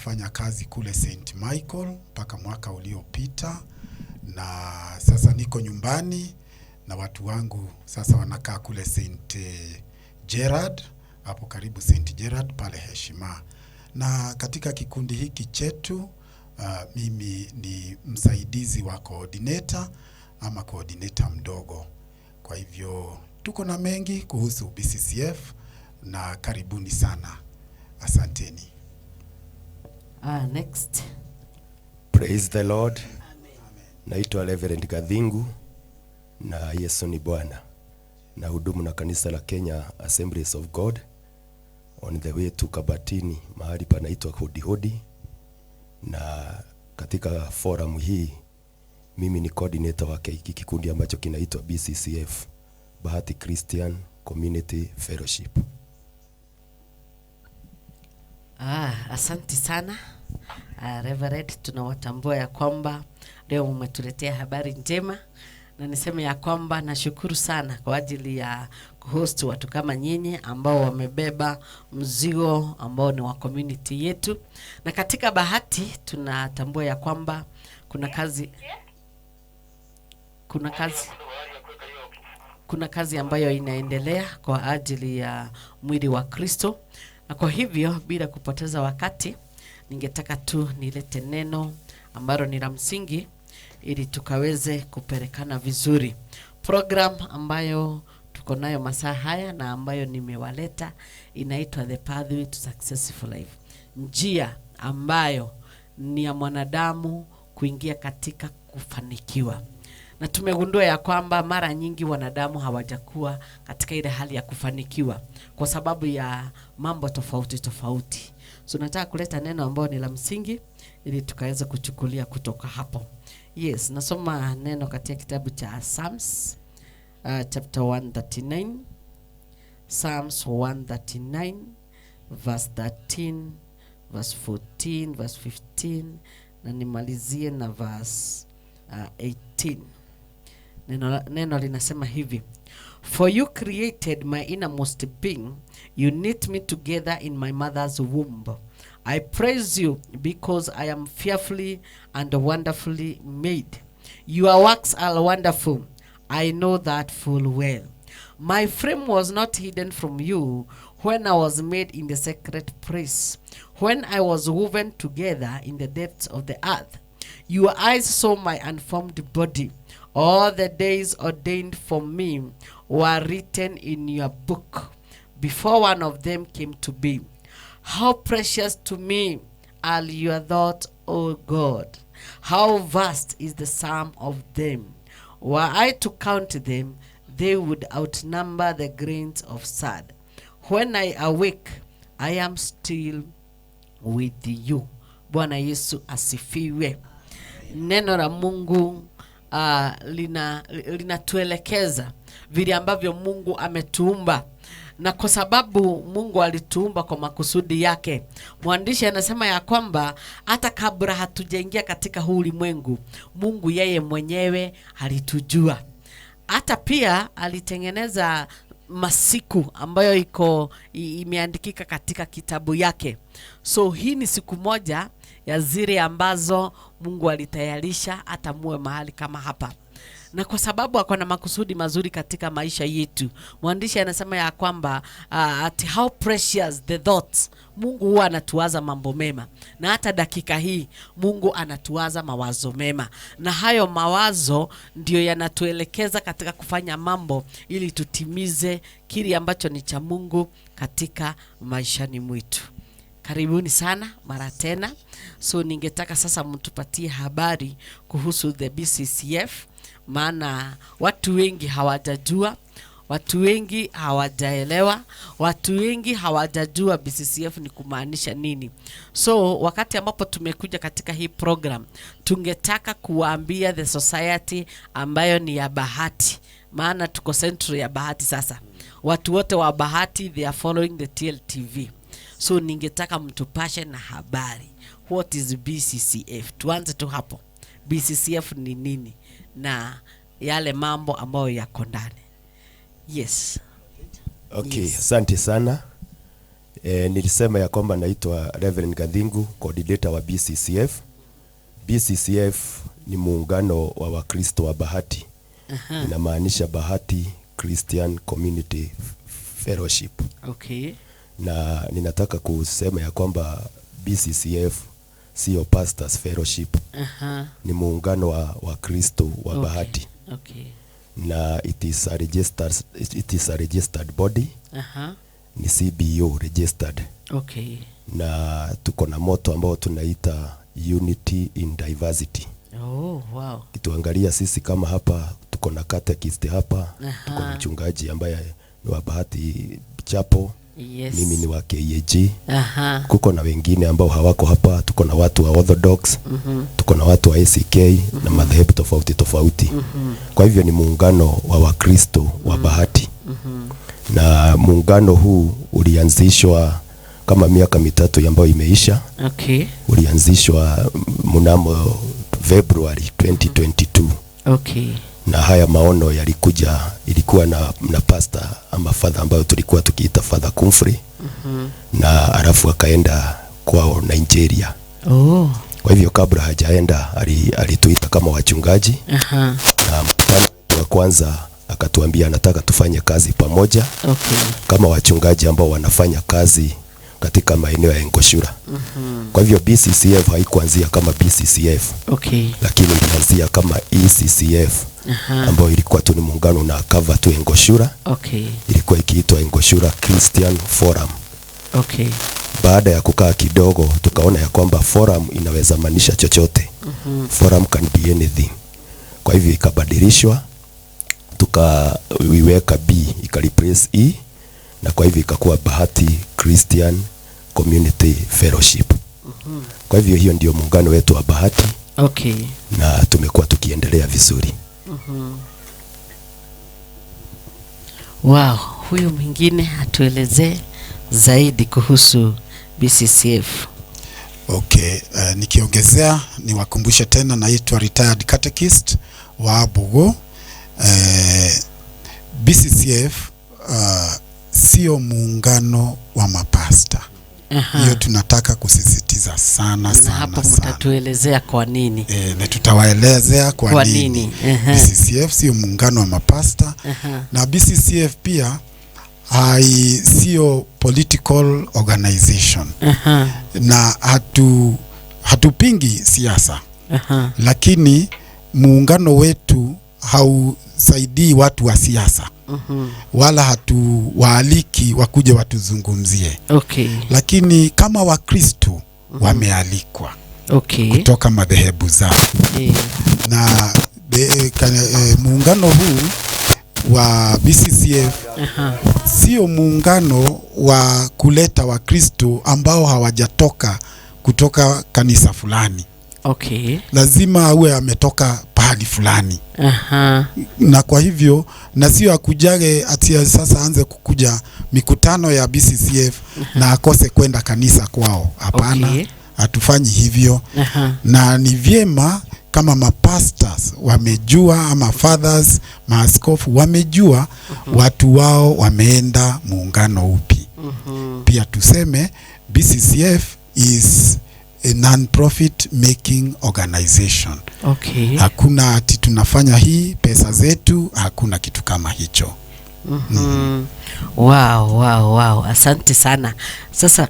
nafanya kazi kule St. Michael mpaka mwaka uliopita, na sasa niko nyumbani na watu wangu sasa wanakaa kule St. Gerard, hapo karibu St. Gerard pale Heshima. Na katika kikundi hiki chetu mimi ni msaidizi wa coordinator ama coordinator mdogo. Kwa hivyo tuko na mengi kuhusu BCCF na karibuni sana. Asanteni. Next. Praise the Lord. Amen. Naitwa Reverend Gadhingu na Yesu ni Bwana. Na hudumu na kanisa la Kenya Assemblies of God on the way to Kabatini, mahali panaitwa Hodi Hodi. Na katika forum hii mimi ni coordinator wa kikundi ambacho kinaitwa BCCF, Bahati Christian Community Fellowship. Asante sana Reverend, tunawatambua ya kwamba leo umetuletea habari njema, na niseme ya kwamba nashukuru sana kwa ajili ya kuhost watu kama nyinyi ambao wamebeba mzigo ambao ni wa community yetu. Na katika Bahati tunatambua ya kwamba kuna kazi ambayo inaendelea kwa ajili ya mwili wa Kristo. Na kwa hivyo bila kupoteza wakati, ningetaka tu nilete neno ambalo ni la msingi ili tukaweze kupelekana vizuri. Program ambayo tuko nayo masaa haya na ambayo nimewaleta inaitwa The Pathway to Successful Life. Njia ambayo ni ya mwanadamu kuingia katika kufanikiwa. Na tumegundua ya kwamba mara nyingi wanadamu hawajakuwa katika ile hali ya kufanikiwa kwa sababu ya mambo tofauti tofauti. So nataka kuleta neno ambalo ni la msingi ili tukaweza kuchukulia kutoka hapo. Yes, nasoma neno katika kitabu cha Psalms chapter 139. Psalms 139 verse 13, verse 14, verse 15, na nimalizie na verse 18. Neno linasema hivi: For you created my innermost being, you knit me together in my mother's womb. I praise you because I am fearfully and wonderfully made. Your works are wonderful, I know that full well. My frame was not hidden from you when I was made in the secret place, when I was woven together in the depths of the earth. Your eyes saw my unformed body. All the days ordained for me were written in your book, before one of them came to be. How precious to me are your thoughts, O God! How vast is the sum of them! Were I to count them, they would outnumber the grains of sand. When I awake, I am still with you. Bwana Yesu asifiwe. Neno la Mungu linatuelekeza vile ambavyo Mungu ametuumba, na kwa sababu Mungu alituumba kwa makusudi yake. Mwandishi anasema ya kwamba hata kabla hatujaingia katika huu ulimwengu, Mungu yeye mwenyewe alitujua. Hata pia alitengeneza masiku ambayo imeandikika katika kitabu yake. So hii ni siku moja ya zile ambazo Mungu alitayarisha hata muwe mahali kama hapa. Na kwa sababu ako na makusudi mazuri katika maisha yetu, mwandishi anasema ya kwamba at how precious the thoughts. Mungu huwa anatuwaza mambo mema, na hata dakika hii Mungu anatuwaza mawazo mema, na hayo mawazo ndio yanatuelekeza katika kufanya mambo ili tutimize kile ambacho ni cha Mungu katika maishani mwetu. Karibuni sana mara tena. So ningetaka sasa mtupatie habari kuhusu the BCCF, maana watu wengi hawajajua, watu wengi hawajaelewa, watu wengi hawajajua BCCF ni kumaanisha nini. So wakati ambapo tumekuja katika hii program, tungetaka kuwaambia the society ambayo ni ya Bahati, maana tuko central ya Bahati sasa. Watu wote wa Bahati they are following the TLTV. So ningetaka mtupashe na habari. What is BCCF? Tuanze tu hapo. BCCF ni nini na yale mambo ambayo yako ndani. Yes. Okay, yes. Asante sana. Nilisema ya kwamba naitwa Reverend Gadhingu, coordinator wa BCCF. BCCF ni muungano wa Wakristo wa Bahati. Inamaanisha Bahati Christian Community Fellowship. Okay. Na ninataka kusema ya kwamba BCCF sio pastors fellowship. Ni muungano wa Wakristo wa Bahati. Okay. Na it is a registered body. Ni CBO registered. Okay. Na tuko na motto ambao tunaita Unity in Diversity. Oh, wow. Kituangalia sisi kama hapa tuko na catechist hapa, tuko na mchungaji ambaye ni wa Bahati Chapel. Yes. Mimi ni wa KAG. Kuko na wengine ambao hawako hapa, tuko na watu wa Orthodox, tuko na watu wa ACK na madhehebu tofauti tofauti. Kwa hivyo ni muungano wa Wakristo wa Bahati. Na muungano huu ulianzishwa kama miaka 3 ambayo imeisha. Okay. Ulianzishwa mnamo February 2022. Okay. Na haya maono ilikuwa na pastor ama father ambayo tulikuwa tukiita Father Kumfrey. Na alafu akaenda kwao Nigeria. Kwa hivyo kabla hajaenda alituita kama wachungaji. Na mkutano wa kwanza akatuambia anataka tufanye kazi pamoja. Okay. Kama wachungaji ambao wanafanya kazi katika maeneo ya Engoshura. Kwa hivyo BCCF haikuanzia kama BCCF. Okay. Lakini ilianzia kama ECCF. Ambao ilikuwa tu ni muungano na cover tu Engoshura. Okay. Ilikuwa ikiitwa Engoshura Christian Forum. Okay. Baada ya kukaa kidogo tukaona ya kwamba forum inaweza maanisha chochote. Forum can be anything. Kwa hivyo ikabadilishwa, tukaiweka B ikareplace E, na kwa hivyo ikakuwa Bahati Christian Community Fellowship. Kwa hivyo hiyo ndio muungano wetu wa Bahati. Okay. Na tumekuwa tukiendelea vizuri. Wow, huyu mwingine atuelezee zaidi kuhusu BCCF. Okay, nikiongezea niwakumbushe tena, naitwa retired catechist wa Abugo. BCCF sio muungano wa mapasta. Hiyo tunataka kusisitiza sana. Na hapo mtatuelezea kwa nini. Na tutawaelezea kwa nini. BCCF sio muungano wa mapasta. Na BCCF pia sio political organization. Na hatupingi siasa. Lakini muungano wetu hausaidii watu wa siasa. Wala hatuwaaliki wakuje watuzungumzie. Okay. Lakini kama Wakristo wamealikwa. Okay. Kutoka madhehebu zao. Na muungano huu wa BCCF sio muungano wa kuleta Wakristo ambao hawajatoka kutoka kanisa fulani. Okay. Lazima awe ametoka pahali fulani. Na kwa hivyo na sio akujage ati sasa anze kukuja mikutano ya BCCF na akose kwenda kanisa kwao. Hapana. Okay. Hatufanyi hivyo. Na ni vyema kama mapastors wamejua, ama fathers, maaskofu wamejua watu wao wameenda muungano upi. Pia tuseme BCCF is a non-profit making organization. Okay. Hakuna ati tunafanya hii pesa zetu, hakuna kitu kama hicho. Wow. Asante sana. Sasa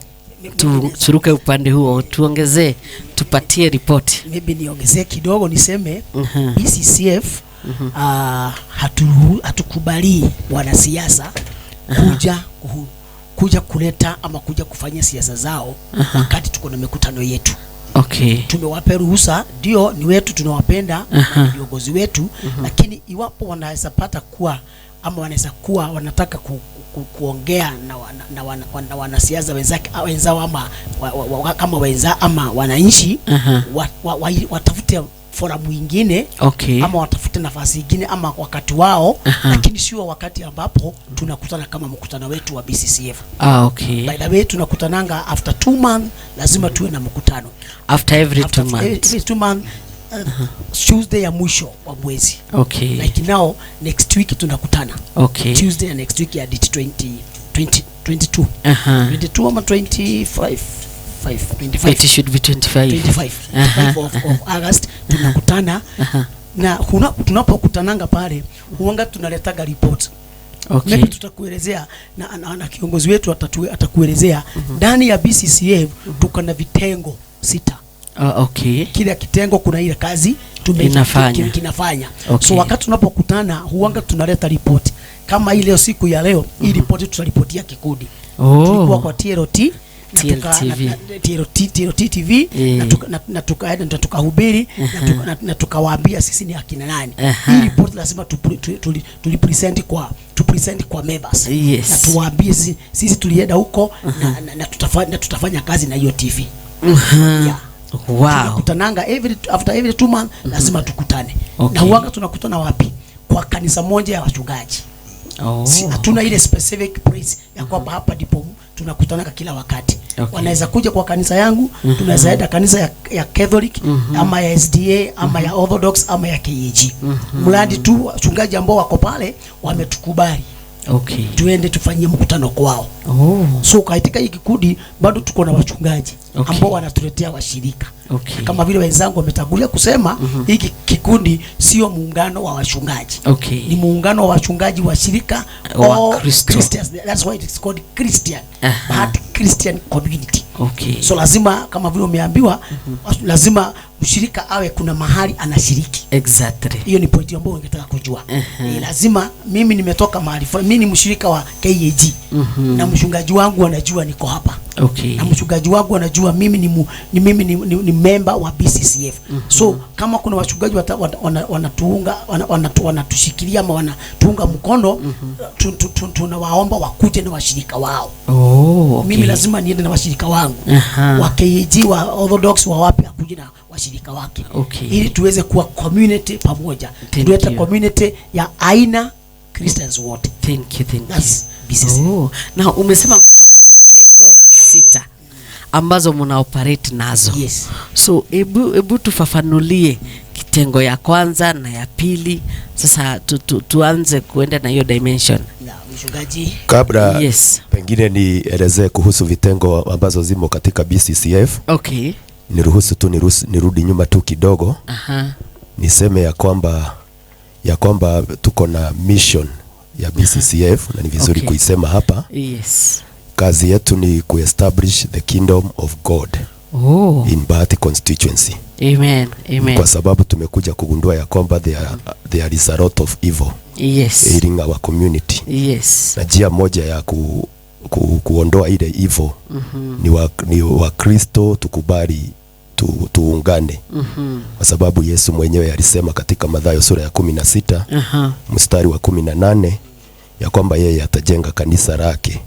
turuke upande huo, tuongezee, tupatie ripoti. Maybe niongezee kidogo niseme BCCF hatukubali wanasiasa kuja kuleta ama kuja kufanya siasa zao wakati tuko na mikutano yetu. Okay. Tumewapa ruhusa, ndio ni wetu, tunawapenda viongozi wetu, lakini iwapo wanaweza pata kuwa ama wanaweza kuwa wanataka kuongea na wanasiasa wenzao ama kama wenza ama wananchi, watafute forum nyingine. Okay. Ama watafute nafasi nyingine ama wakati wao. Lakini sio wakati ambapo tunakutana kama mkutano wetu wa BCCF. Okay. By the way, tunakutananga after 2 months, lazima tuwe na mkutano after every 2 months. Every 2 months. Tuesday ya mwisho wa mwezi. Okay. Like now next week tunakutana. Okay. Tuesday ya next week ya date 20 22 Aha. 22 ama 25 It should be 25. 25 of August tunakutana. Na tunapokutananga pale huanga tunaletaga report. Okay. Maybe tutakuelezea na kiongozi wetu atakuelezea ndani ya BCCF tuko na vitengo 6. Okay. Kila kitengo kuna ile kazi kinafanya. Okay. So wakati tunapokutana huanga tunaleta report. Kama ile siku ya leo hii report tutaripotia kikundi. Tulikuwa kwa TLT TLT TV na tukaenda tukahubiri na tukawaambia sisi ni akina nani. Hii report lazima tulipresent kwa members. Yes. Na tuwaambie sisi tulienda huko na tutafanya kazi na hiyo TV. Yeah. Wow. Tunakutananga after every 2 months lazima tukutane. Okay. Na huanga tunakutana wapi? Kwa kanisa moja ya wachungaji. Hatuna ile specific place ya kwamba hapa ndipo tunakutana kila wakati. Okay. Wanaweza kuja kwa kanisa yangu, tunaweza enda kanisa ya Catholic ama ya SDA ama ya Orthodox ama ya KAG. Mradi tu wachungaji ambao wako pale wametukubali. Okay. Tuende tufanyie mkutano kwao. So katika hii kikundi bado tuko na wachungaji ambao wanatuletea washirika. Okay. Kama vile wenzangu wametangulia kusema, hiki kikundi sio muungano wa wachungaji. Okay. Ni muungano wa wachungaji wa shirika wa Kristo. Christians. That's why it's called Christian. But Christian community. Okay. So lazima kama vile umeambiwa lazima mshirika awe kuna mahali anashiriki. Exactly. Hiyo ni point ambayo ungetaka kujua. Lazima mimi nimetoka mahali fulani, mimi ni mshirika wa KAG. Na mchungaji wangu anajua niko hapa. Okay. Na mchungaji wangu anajua mimi ni member wa BCCF. So kama kuna wachungaji wanatuunga wanatushikilia ama wanatuunga mkono, tunawaomba wakuje na washirika wao. Okay. Mimi lazima niende na washirika wangu. Wa KAG, wa Orthodox, wa wapi akuje na washirika wake. Okay. Ili tuweze kuwa community pamoja. Tuweze community ya aina Christians wote. Thank you. That's BCCF. Na umesema mko na vitengo 6 ambazo mna operate nazo. Yes. So ebu tufafanulie kitengo ya kwanza na ya pili. Sasa tuanze kuenda na hiyo dimension. Na mchungaji Kabla pengine nielezee kuhusu vitengo ambazo zimo katika BCCF. Okay. Niruhusu tu nirudi nyuma tu kidogo. Niseme ya kwamba tuko na mission ya BCCF na ni vizuri kuisema hapa. Yes. Kazi yetu ni kuestablish the kingdom of God in Bahati constituency. Amen. Kwa sababu tumekuja kugundua ya kwamba there is a lot of evil. Yes. In our community. Yes. Na njia moja ya kuondoa ile evil ni Wakristo tukubali tuungane. Kwa sababu Yesu mwenyewe alisema katika Mathayo sura ya 16 mstari wa 18 ya kwamba yeye atajenga kanisa lake,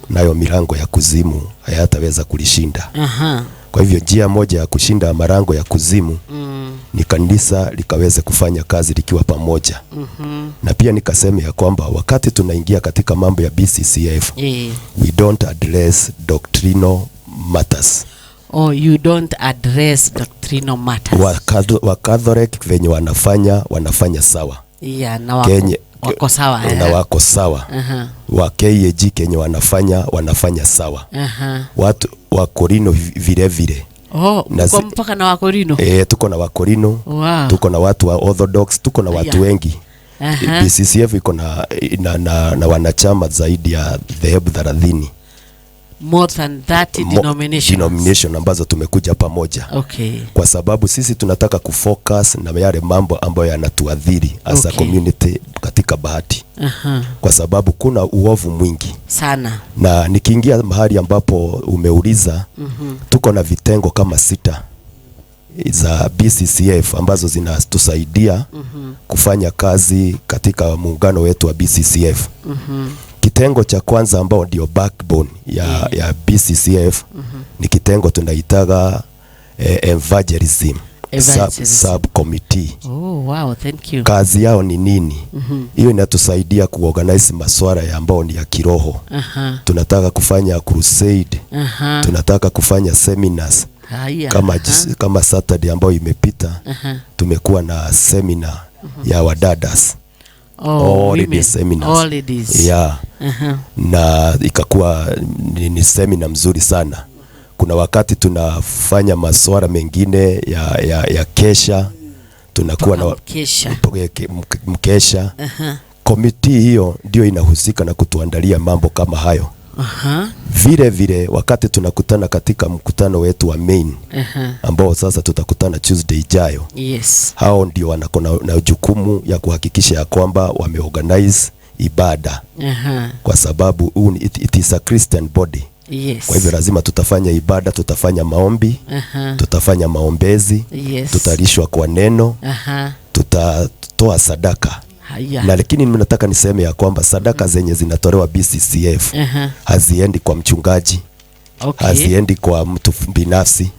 nayo milango ya kuzimu hayataweza kulishinda. Kwa hivyo njia moja ya kushinda malango ya kuzimu ni kanisa likaweze kufanya kazi likiwa pamoja. Na pia nikasema ya kwamba wakati tunaingia katika mambo ya BCCF, we don't address doctrinal matters. You don't address doctrinal matters. Wa Catholic venye wanafanya sawa. Yeah, na wako sawa. Na wako sawa. Wa KAG kenye wanafanya sawa. Watu wa Korino vile vile. Uko mpaka na Wakorino? Tuko na Wakorino. Wow. Tuko na watu wa Orthodox, tuko na watu wengi. BCCF iko na wanachama zaidi ya dhehebu 30. More than 30 denomination ambazo tumekuja pamoja. Okay. Kwa sababu sisi tunataka kufocus na yale mambo ambayo yanatuadhiri as a community katika Bahati. Kwa sababu kuna uovu mwingi sana. Na nikiingia mahali ambapo umeuliza, tuko na vitengo kama 6 za BCCF ambazo zinatusaidia kufanya kazi katika muungano wetu wa BCCF. Kitengo cha kwanza ambao ndio backbone ya BCCF ni kitengo tunaitaga evangelism subcommittee. Wow, thank you. Kazi yao ni nini? Hiyo inatusaidia kuorganize masuala ya ambao ni ya kiroho. Tunataka kufanya crusade. Tunataka kufanya seminars. Kama Saturday ambayo imepita tumekuwa na seminar ya wadadas. ladies seminars. All ladies. Yeah. Na ikakuwa ni semina mzuri sana. Kuna wakati tunafanya masuala mengine ya kesha, tunakuwa na mkesha. Komiti hiyo ndio inahusika na kutuandalia mambo kama hayo. Vile vile wakati tunakutana katika mkutano wetu wa main, ambao sasa tutakutana Tuesday ijayo. Yes. Hao ndio wanakona na jukumu ya kuhakikisha ya kwamba wameorganize ibada. Kwa sababu it is a Christian body. Yes. Kwa hivyo lazima tutafanya ibada, tutafanya maombi, tutafanya maombezi, tutalishwa kwa neno, tutatoa sadaka. Na lakini ninataka niseme ya kwamba sadaka zenye zinatolewa BCCF haziendi kwa mchungaji, haziendi kwa mtu binafsi.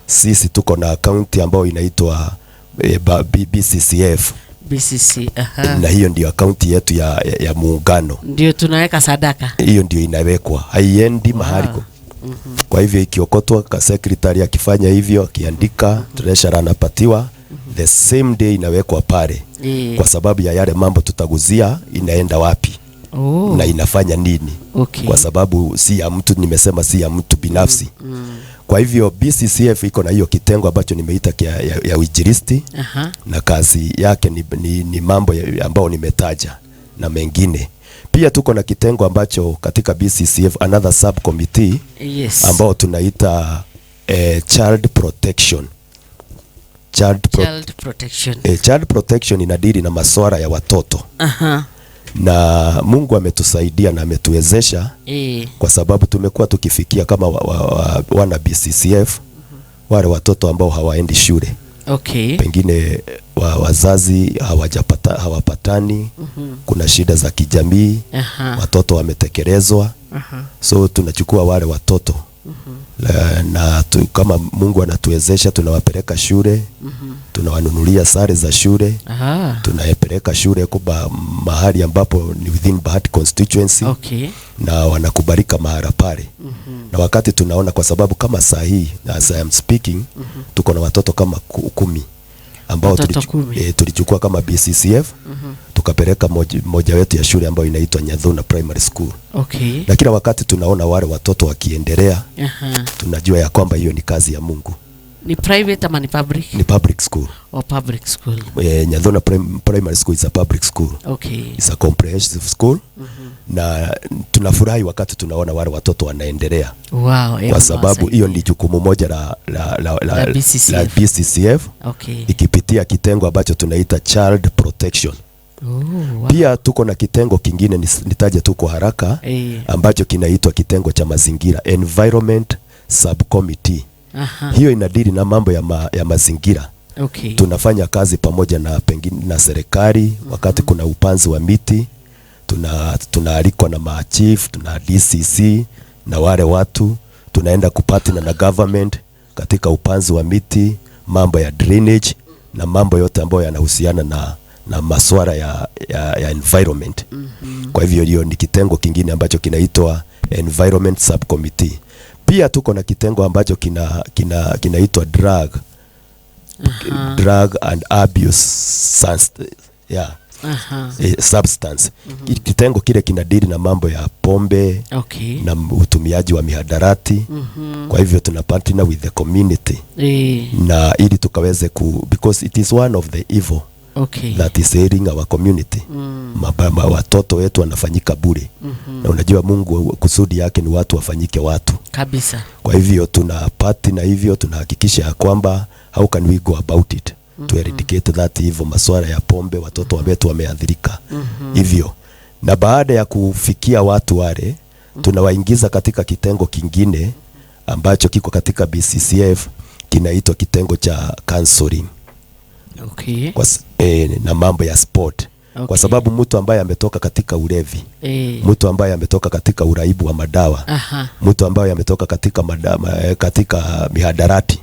Sisi tuko na akaunti ambayo inaitwa BCCF. Na hiyo ndio akaunti yetu ya muungano. Ndio tunaweka sadaka. Hiyo ndio inawekwa, haiendi mahali. Kwa hivyo ikiokotwa, ka secretary akifanya hivyo, akiandika, treasurer anapatiwa, the same day inawekwa pale. Kwa sababu ya yale mambo tutaguzia, inaenda wapi na inafanya nini. Kwa sababu si ya mtu, nimesema si ya mtu binafsi. Kwa hivyo BCCF iko na hiyo kitengo ambacho nimeita ya uinjilisti. Na kazi yake ni mambo ambao nimetaja na mengine. Pia tuko na kitengo ambacho katika BCCF, another subcommittee, ambao tunaita child protection. Child protection inadili na masuala ya watoto. Na Mungu ametusaidia na ametuwezesha kwa sababu tumekuwa tukifikia kama wana BCCF wale watoto ambao hawaendi shule. Pengine wazazi hawapatani, kuna shida za kijamii, watoto wametekelezwa. So tunachukua wale watoto na kama Mungu anatuwezesha, tunawapeleka shule, tunawanunulia sare za shule, tunawapeleka shule kwa mahali ambapo ni within Bahati constituency. Na wanakubalika mahali pale. Na wakati tunaona, kwa sababu kama saa hii as I am speaking, tuko na watoto kama 10 ambao tulichukua kama BCCF, tukapeleka moja wetu ya shule ambayo inaitwa Nyadhuna Primary School. Na kila wakati tunaona wale watoto wakiendelea, tunajua ya kwamba hiyo ni kazi ya Mungu. Ni private ama ni public? Ni public school. Public school. Nyadhuna Primary School is a public school. It's a comprehensive school. Na tunafurahi wakati tunaona wale watoto wanaendelea. Kwa sababu hiyo ni jukumu moja la BCCF. Ikipitia kitengo ambacho tunaita child protection. Pia tuko na kitengo kingine, nitaje tu kwa haraka, ambacho kinaitwa kitengo cha mazingira, environment subcommittee. Hiyo inadili na mambo ya mazingira. Tunafanya kazi pamoja na pengine na serikali. Wakati kuna upanzi wa miti, tunaalikwa na machief, tuna DCC na wale watu, tunaenda kupatana na government katika upanzi wa miti, mambo ya drainage na mambo yote ambayo yanahusiana na masuala ya environment. Kwa hivyo hiyo ni kitengo kingine ambacho kinaitwa environment subcommittee. Pia tuko na kitengo ambacho kinaitwa drug and abuse substance. Kitengo kile kinadili na mambo ya pombe na utumiaji wa mihadarati. Kwa hivyo tunapatana with the community na ili tukaweze because it is one of the evil that is ailing our community. Watoto wetu wanafanyika bure. Na unajua Mungu kusudi yake ni watu wafanyike watu kabisa. Kwa hivyo tunapati na hivyo tunahakikisha ya kwamba how can we go about it to eradicate that evil, masuala ya pombe, watoto wetu wameathirika hivyo. Na baada ya kufikia watu wale, tunawaingiza katika kitengo kingine ambacho kiko katika BCCF, kinaitwa kitengo cha counseling. Na mambo ya sport. Kwa sababu mtu ambaye ametoka katika ulevi, mtu ambaye ametoka katika uraibu wa madawa, mtu ambaye ametoka katika mihadarati,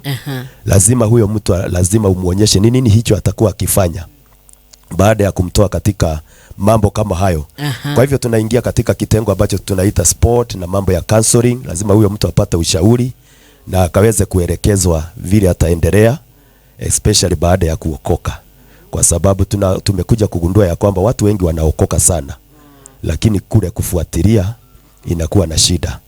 lazima huyo mtu lazima umuonyeshe ni nini hicho atakuwa akifanya baada ya kumtoa katika mambo kama hayo. Kwa hivyo tunaingia katika kitengo ambacho tunaita sport na mambo ya counseling. Lazima huyo mtu apate ushauri na akaweze kuelekezwa vile ataendelea, especially baada ya kuokoka. kwa sababu tumekuja kugundua ya kwamba watu wengi wanaokoka sana, lakini kule kufuatilia inakuwa na shida.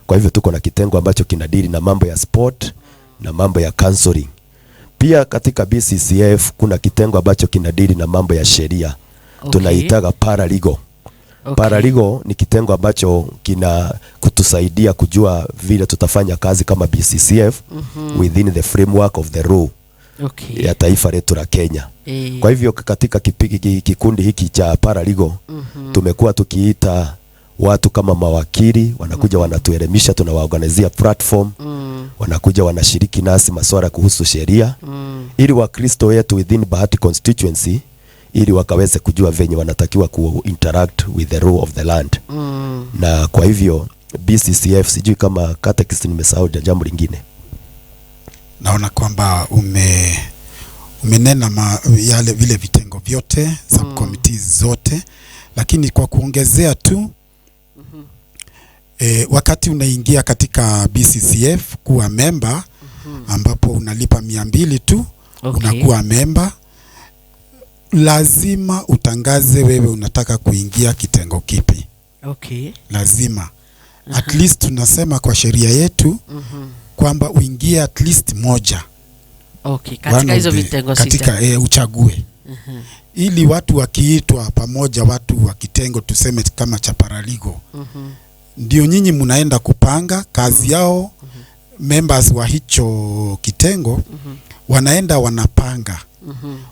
Kwa hivyo tuko na kitengo ambacho kinadili na mambo ya sport na mambo ya counseling. Pia katika BCCF kuna kitengo ambacho kinadili na mambo ya sheria. Tunaitaga paralegal. Paralegal ni kitengo ambacho kina kutusaidia kujua vile tutafanya kazi kama BCCF within the framework of the law ya taifa letu la Kenya. Kwa hivyo katika kikundi hiki cha paralegal tumekuwa tukiita watu kama mawakili, wanakuja wanatuelimisha, tunawaorganizia platform, wanakuja wanashiriki nasi masuala kuhusu sheria, ili Wakristo wetu within Bahati constituency ili wakaweze kujua venye wanatakiwa ku interact with the law of the land. Na kwa hivyo BCCF, sijui kama catechist nimesahau jambo lingine. Naona kwamba umenena yale vile vitengo vyote, subcommittees zote, lakini kwa kuongezea tu wakati unaingia katika BCCF kuwa member, ambapo unalipa 200 tu, unakuwa member, lazima utangaze wewe unataka kuingia kitengo kipi. Lazima. At least tunasema kwa sheria yetu kwamba uingie at least moja. Katika hizo vitengo katika uchague. Ili watu wakiitwa pamoja, watu wa kitengo tuseme kama cha paralegal, ndio nyinyi mnaenda kupanga kazi yao. Members wa hicho kitengo wanaenda wanapanga.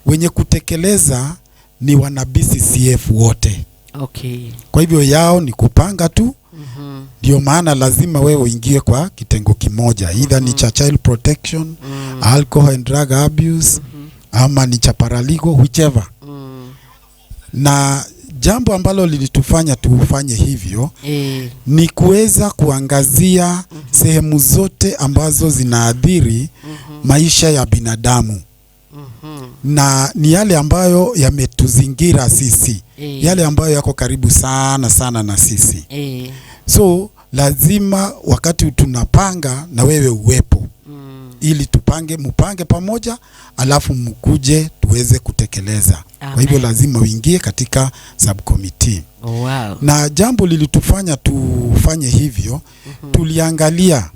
Wenye kutekeleza ni wana BCCF wote. Kwa hivyo yao ni kupanga tu. Ndio maana lazima wewe uingie kwa kitengo kimoja, either ni cha child protection, alcohol and drug abuse, ama ni cha paralegal, whichever. Na jambo ambalo lilitufanya tufanye hivyo ni kuweza kuangazia sehemu zote ambazo zinaadhiri maisha ya binadamu. Na ni yale ambayo yametuzingira sisi, yale ambayo yako karibu sana sana na sisi. So lazima wakati tunapanga na wewe uwepo, ili mupange pamoja, alafu mkuje tuweze kutekeleza. Kwa hivyo lazima uingie katika subcommittee. Na jambo lilitufanya tufanye hivyo, tuliangalia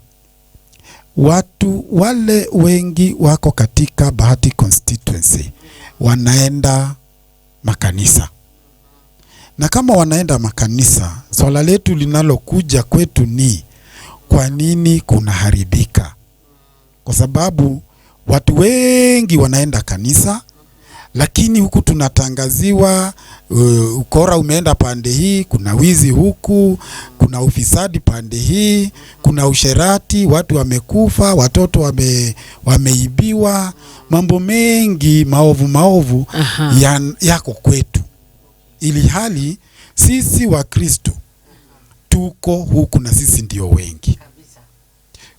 watu wale wengi wako katika Bahati constituency wanaenda makanisa. Na kama wanaenda makanisa, swala letu linalokuja kwetu ni kwa nini kunaharibika? Kwa sababu watu wengi wanaenda kanisa, lakini huku tunatangaziwa ukora umeenda pande hii, kuna wizi huku, kuna ufisadi pande hii, kuna usherati, watu wamekufa, watoto wameibiwa, mambo mengi maovu yako kwetu. Ili hali sisi wa Kristo tuko huku na sisi ndio wengi.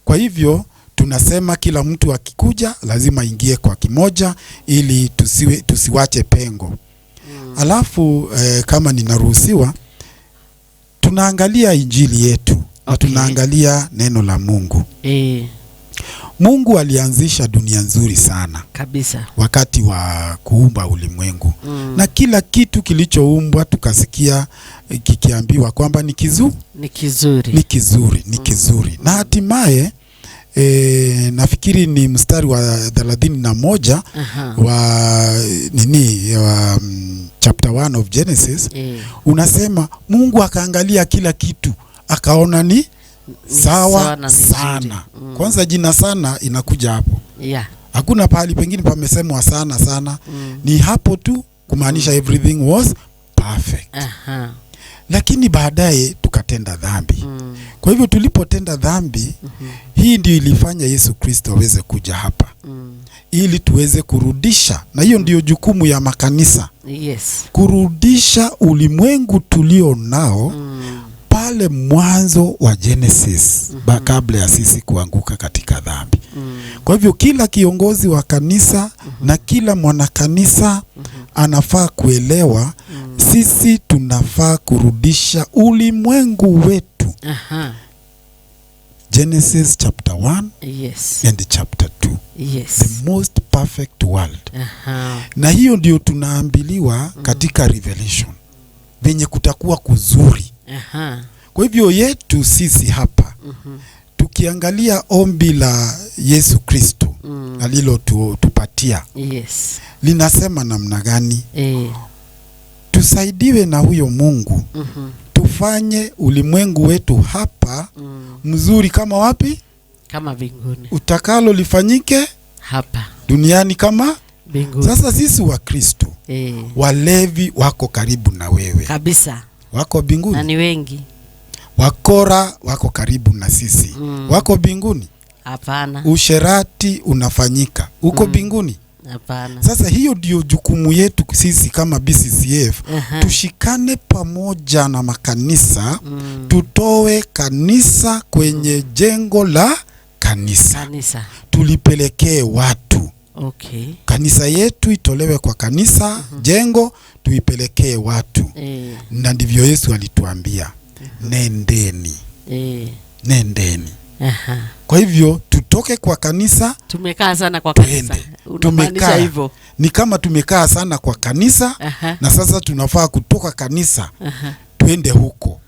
Kwa hivyo tunasema kila mtu akikuja lazima ingie kwa kimoja, ili tusiwache pengo. Alafu kama ninaruhusiwa, tunaangalia injili yetu na tunaangalia neno la Mungu. Mungu alianzisha dunia nzuri sana kabisa wakati wa kuumba ulimwengu. Na kila kitu kilichoumbwa tukasikia kikiambiwa kwamba ni kizuri. Na hatimaye nafikiri ni mstari wa 31 wa chapter 1 of Genesis, unasema Mungu akaangalia kila kitu akaona ni sawa sana. Kwanza jina sana inakuja hapo. Hakuna pahali pengine pamesemwa sana. Ni hapo tu kumaanisha everything was perfect. Lakini baadaye tukatenda dhambi. Kwa hivyo tulipotenda dhambi, hii ndio ilifanya Yesu Kristo aweze kuja hapa. Ili tuweze kurudisha, na hiyo ndio jukumu ya makanisa. Kurudisha ulimwengu tulio nao pale mwanzo wa Genesis, kabla ya sisi kuanguka katika dhambi. Kwa hivyo kila kiongozi wa kanisa na kila mwanakanisa anafaa kuelewa sisi tunafaa kurudisha ulimwengu wetu Genesis chapter 1 Yes. and chapter 2. Yes. The most perfect world. Aha. Na hiyo ndio tunaambiliwa katika Revelation. Venye kutakuwa kuzuri. Aha. Kwa hivyo yetu sisi hapa, tukiangalia ombi la Yesu Kristo alilo tupatia, Yes. linasema namna gani? Eh. Tusaidiwe na huyo Mungu. Tufanye ulimwengu wetu hapa mzuri kama wapi? Kama mbinguni. Utakalo lifanyike Hapa duniani kama mbinguni. sasa. Sisi wa Kristo, walevi wako karibu na wewe, Kabisa. wako Na mbinguni. ni wengi. Wakora wako karibu na sisi, wako mbinguni. Hapana. Usherati unafanyika uko mbinguni. Hapana. Sasa hiyo ndio jukumu yetu sisi kama BCCF. Tushikane pamoja na makanisa, tutoe kanisa kwenye jengo la kanisa. Tulipelekee watu. Okay. Kanisa yetu itolewe kwa kanisa, jengo tuipelekee watu. Na ndivyo Yesu alituambia, nendeni. Nendeni. Kwa hivyo tutoke kwa kanisa. Tumekaa sana kwa kanisa. Unamaanisha hivyo? Ni kama tumekaa sana kwa kanisa. Na sasa tunafaa kutoka kanisa. Tuende huko.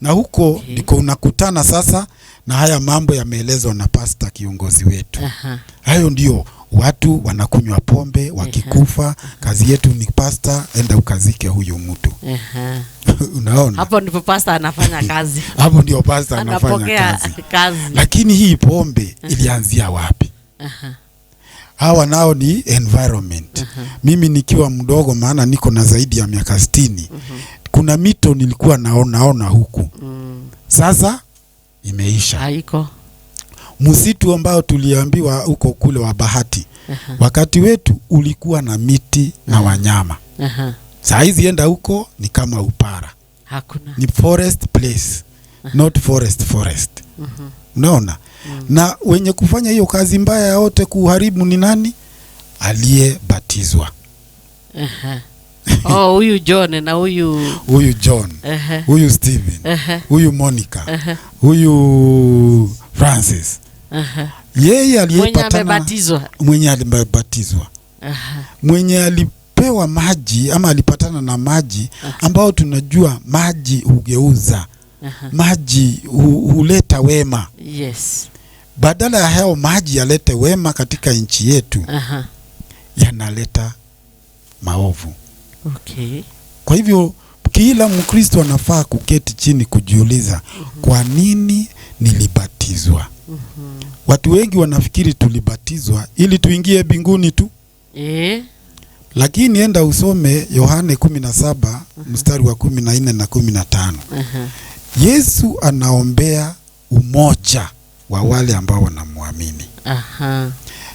Na huko ndiko unakutana sasa na haya mambo yameelezwa na pastor kiongozi wetu. Hayo ndio watu wanakunywa pombe wakikufa. Kazi yetu ni pastor, enda ukazike huyu mtu. Unaona? Hapo ndipo pastor anafanya kazi. Hapo ndio pastor anafanya kazi. Lakini hii pombe ilianzia wapi? Hawa nao ni environment. Mimi nikiwa mdogo, maana niko na zaidi ya miaka 60. Kuna mito nilikuwa naona huku. Sasa imeisha. Haiko. Msitu ambao tuliambiwa huko kule wa Bahati. Wakati wetu ulikuwa na miti na wanyama. Saa hizi enda huko ni kama Upara. Hakuna. Ni forest place. Not forest. Unaona? Na wenye kufanya hiyo kazi mbaya yote kuharibu ni nani? Aliyebatizwa. Huyu John na huyu John. Huyu Stephen. Huyu Monica. Huyu Francis. Yeye aliyepatana mwenye alibatizwa. Mwenye alipewa maji ama alipatana na maji ambao tunajua maji hugeuza. Maji huleta wema. Yes. Badala ya hao maji yalete wema katika nchi yetu, yanaleta maovu. Okay. Kwa hivyo kila Mkristo anafaa kuketi chini kujiuliza, kwa nini nilibatizwa? Watu wengi wanafikiri tulibatizwa ili tuingie mbinguni tu. Lakini enda usome Yohane 17 mstari wa 14 na 15. Yesu anaombea umoja wa wale ambao wanamwamini.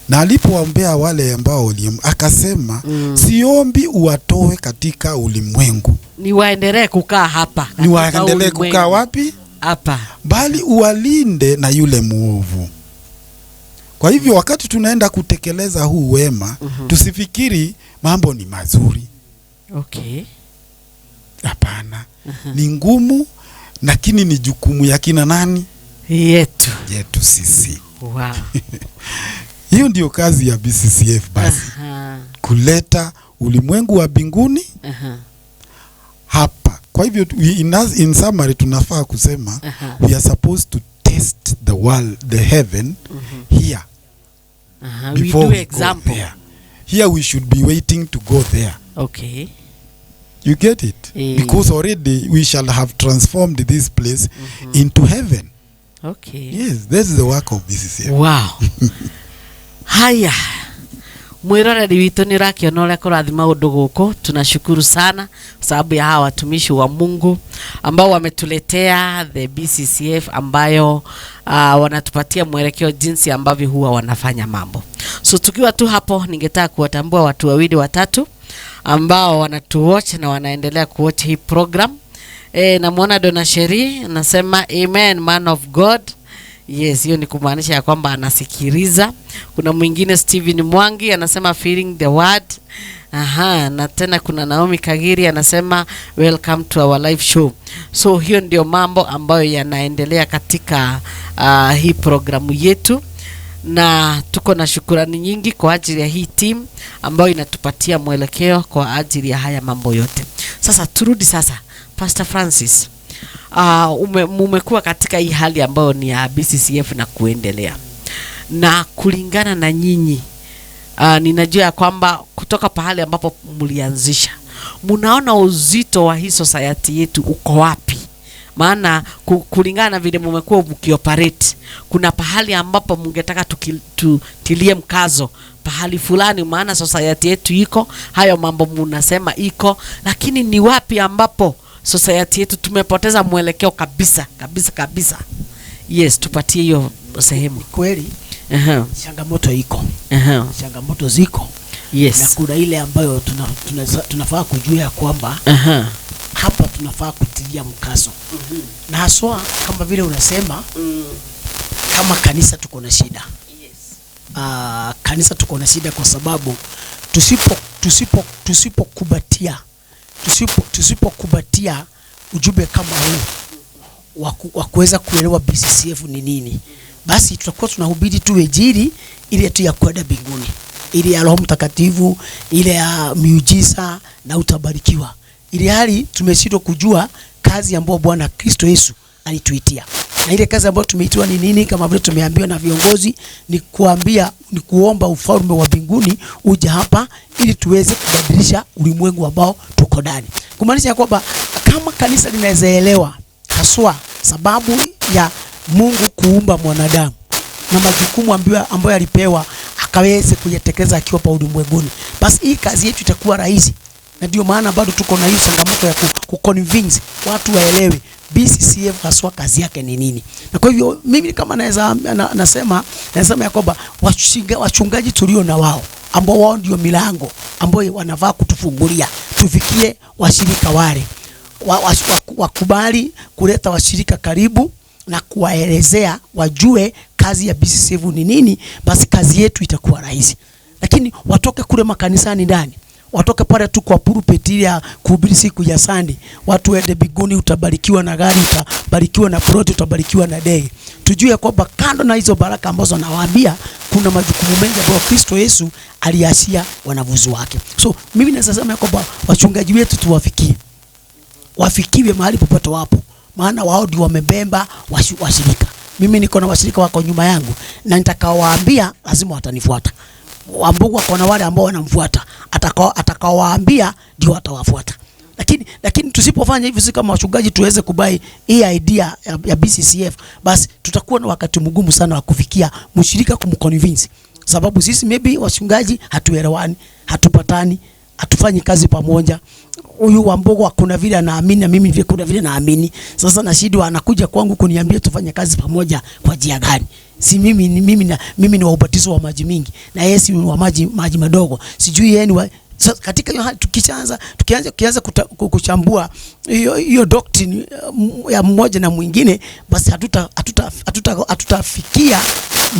Na alipowaombea wale ambao akasema, siombi uwatoe katika ulimwengu. Ni waendelee kukaa hapa. Ni waendelee kukaa wapi? Hapa. Bali uwalinde na yule muovu. Kwa hivyo wakati tunaenda kutekeleza huu wema, tusifikiri mambo ni mazuri. Okay. Hapana. Ni ngumu, lakini ni jukumu ya kina nani? Yetu sisi. Wow. Hiyo ndio kazi ya BCCF basi. Kuleta ulimwengu wa mbinguni hapa. Kwa hivyo in summary tunafaa kusema we are supposed to test the world, the heaven here. Before we do example. There. Here we should be waiting to go there. Okay. You get it? Because already we shall have transformed this place into heaven. Okay. Yes, this is the work of BCCF. Wow. Haya. Mwiroreri witũ nĩ ũrakĩona ũrĩa kũrathima ũndũ gũkũ. Tunashukuru sana sababu ya hawa watumishi wa Mungu ambao wametuletea the BCCF ambayo wanatupatia mwelekeo jinsi ambavyo huwa wanafanya mambo. So tukiwa tu hapo, ningetaka kuwatambua watu wawili watatu ambao wanatuwatch na wanaendelea kuwatch hii program. Namuona Dona Sheri anasema amen man of God. Yes, hiyo ni kumaanisha ya kwamba anasikiliza. Kuna mwingine Steven Mwangi anasema feeling the word. Aha, na tena kuna Naomi Kagiri anasema welcome to our live show. So hiyo ndio mambo ambayo yanaendelea katika hii programu yetu, na tuko na shukrani nyingi kwa ajili ya hii team ambayo inatupatia mwelekeo kwa ajili ya haya mambo yote. Sasa turudi sasa, Pastor Francis, umekuwa katika hii hali ambayo ni ya BCCF na kuendelea, na kulingana na nyinyi, ninajua kwamba kutoka pahali ambapo mlianzisha, munaona uzito wa hii society yetu uko wapi? Maana kulingana na vile mmekuwa mkioperate, kuna pahali ambapo mungetaka tutilie mkazo pahali fulani, maana society yetu iko, hayo mambo munasema iko, lakini ni wapi ambapo society yetu tumepoteza mwelekeo kabisa kabisa kabisa? Yes, tupatie hiyo sehemu. Kweli changamoto iko, changamoto ziko. Yes. Na kuna ile ambayo tunafaa kujua ya kwamba hapa tunafaa kutilia mkazo. Na haswa kama vile unasema, kama kanisa tuko na shida. Kanisa tuko na shida kwa sababu tusipokubatia ujumbe kama huu wa kuweza kuelewa BCCF ni nini, basi tutakuwa tunahubiri tu injili ile tu ya kwenda mbinguni, ile ya Roho Mtakatifu, ile ya miujiza na utabarikiwa, ili hali tumeshindwa kujua kazi ambayo Bwana Kristo Yesu alituitia. Na ile kazi ambayo tumeitiwa ni nini? Kama vile tumeambiwa na viongozi, ni kuomba ufalme wa mbinguni uje hapa ili tuweze kubadilisha ulimwengu ambao tuko ndani. Kumaanisha kwamba kama kanisa linaweza elewa haswa sababu ya Mungu kuumba mwanadamu na majukumu ambayo alipewa akaweze kuyatekeleza akiwa pa ulimwenguni, basi hii kazi yetu itakuwa rahisi. Na ndio maana bado tuko na hiyo changamoto ya kuconvince watu waelewe BCCF haswa kazi yake ni nini. Na kwa hivyo mimi kama nasema ya kwamba wachungaji tulio na wao, ambao wao ndio milango ambao wanavaa kutufungulia tufikie washirika wale, wakubali kuleta washirika karibu na kuwaelezea wajue kazi ya BCCF ni nini, basi kazi yetu itakuwa rahisi. Lakini watoke kule makanisani ndani, watoke pale tu kwa pulpit ya kuhubiri siku ya Sunday, watu waende mbinguni, utabarikiwa na gari, utabarikiwa na plot, utabarikiwa na ndege. Tujue kwamba kando na hizo baraka ambazo nawaambia, kuna majukumu mengi ambayo Kristo Yesu aliashia wanafunzi wake. So mimi nasema kwamba wachungaji wetu wafikiwe mahali popote wapo, maana wao ndio wamebemba washirika. Mimi niko na washirika wako nyuma yangu, na nitakaowaambia lazima watanifuata. Wambugu wako na wale ambao wanamfuata, atakaowaambia ndio watawafuata. Lakini tusipofanya hivyo, si kama wachungaji tuweze kubai hii idea ya BCCF, basi tutakuwa na wakati mgumu sana wa kufikia mshirika kumconvince. Sababu sisi maybe wachungaji hatuelewani, hatupatani, hatufanyi kazi pamoja. Huyu Wambugu kuna vile anaamini na mimi vile kuna vile naamini. Sasa na shida anakuja kwangu kuniambia tufanye kazi pamoja kwa njia gani? Si mimi ni wa ubatizo wa maji mingi na yeye si wa maji madogo. Sijui yeye ni katika hiyo hali tukianza kuchambua hiyo doctrine ya mmoja na mwingine, basi hatutafikia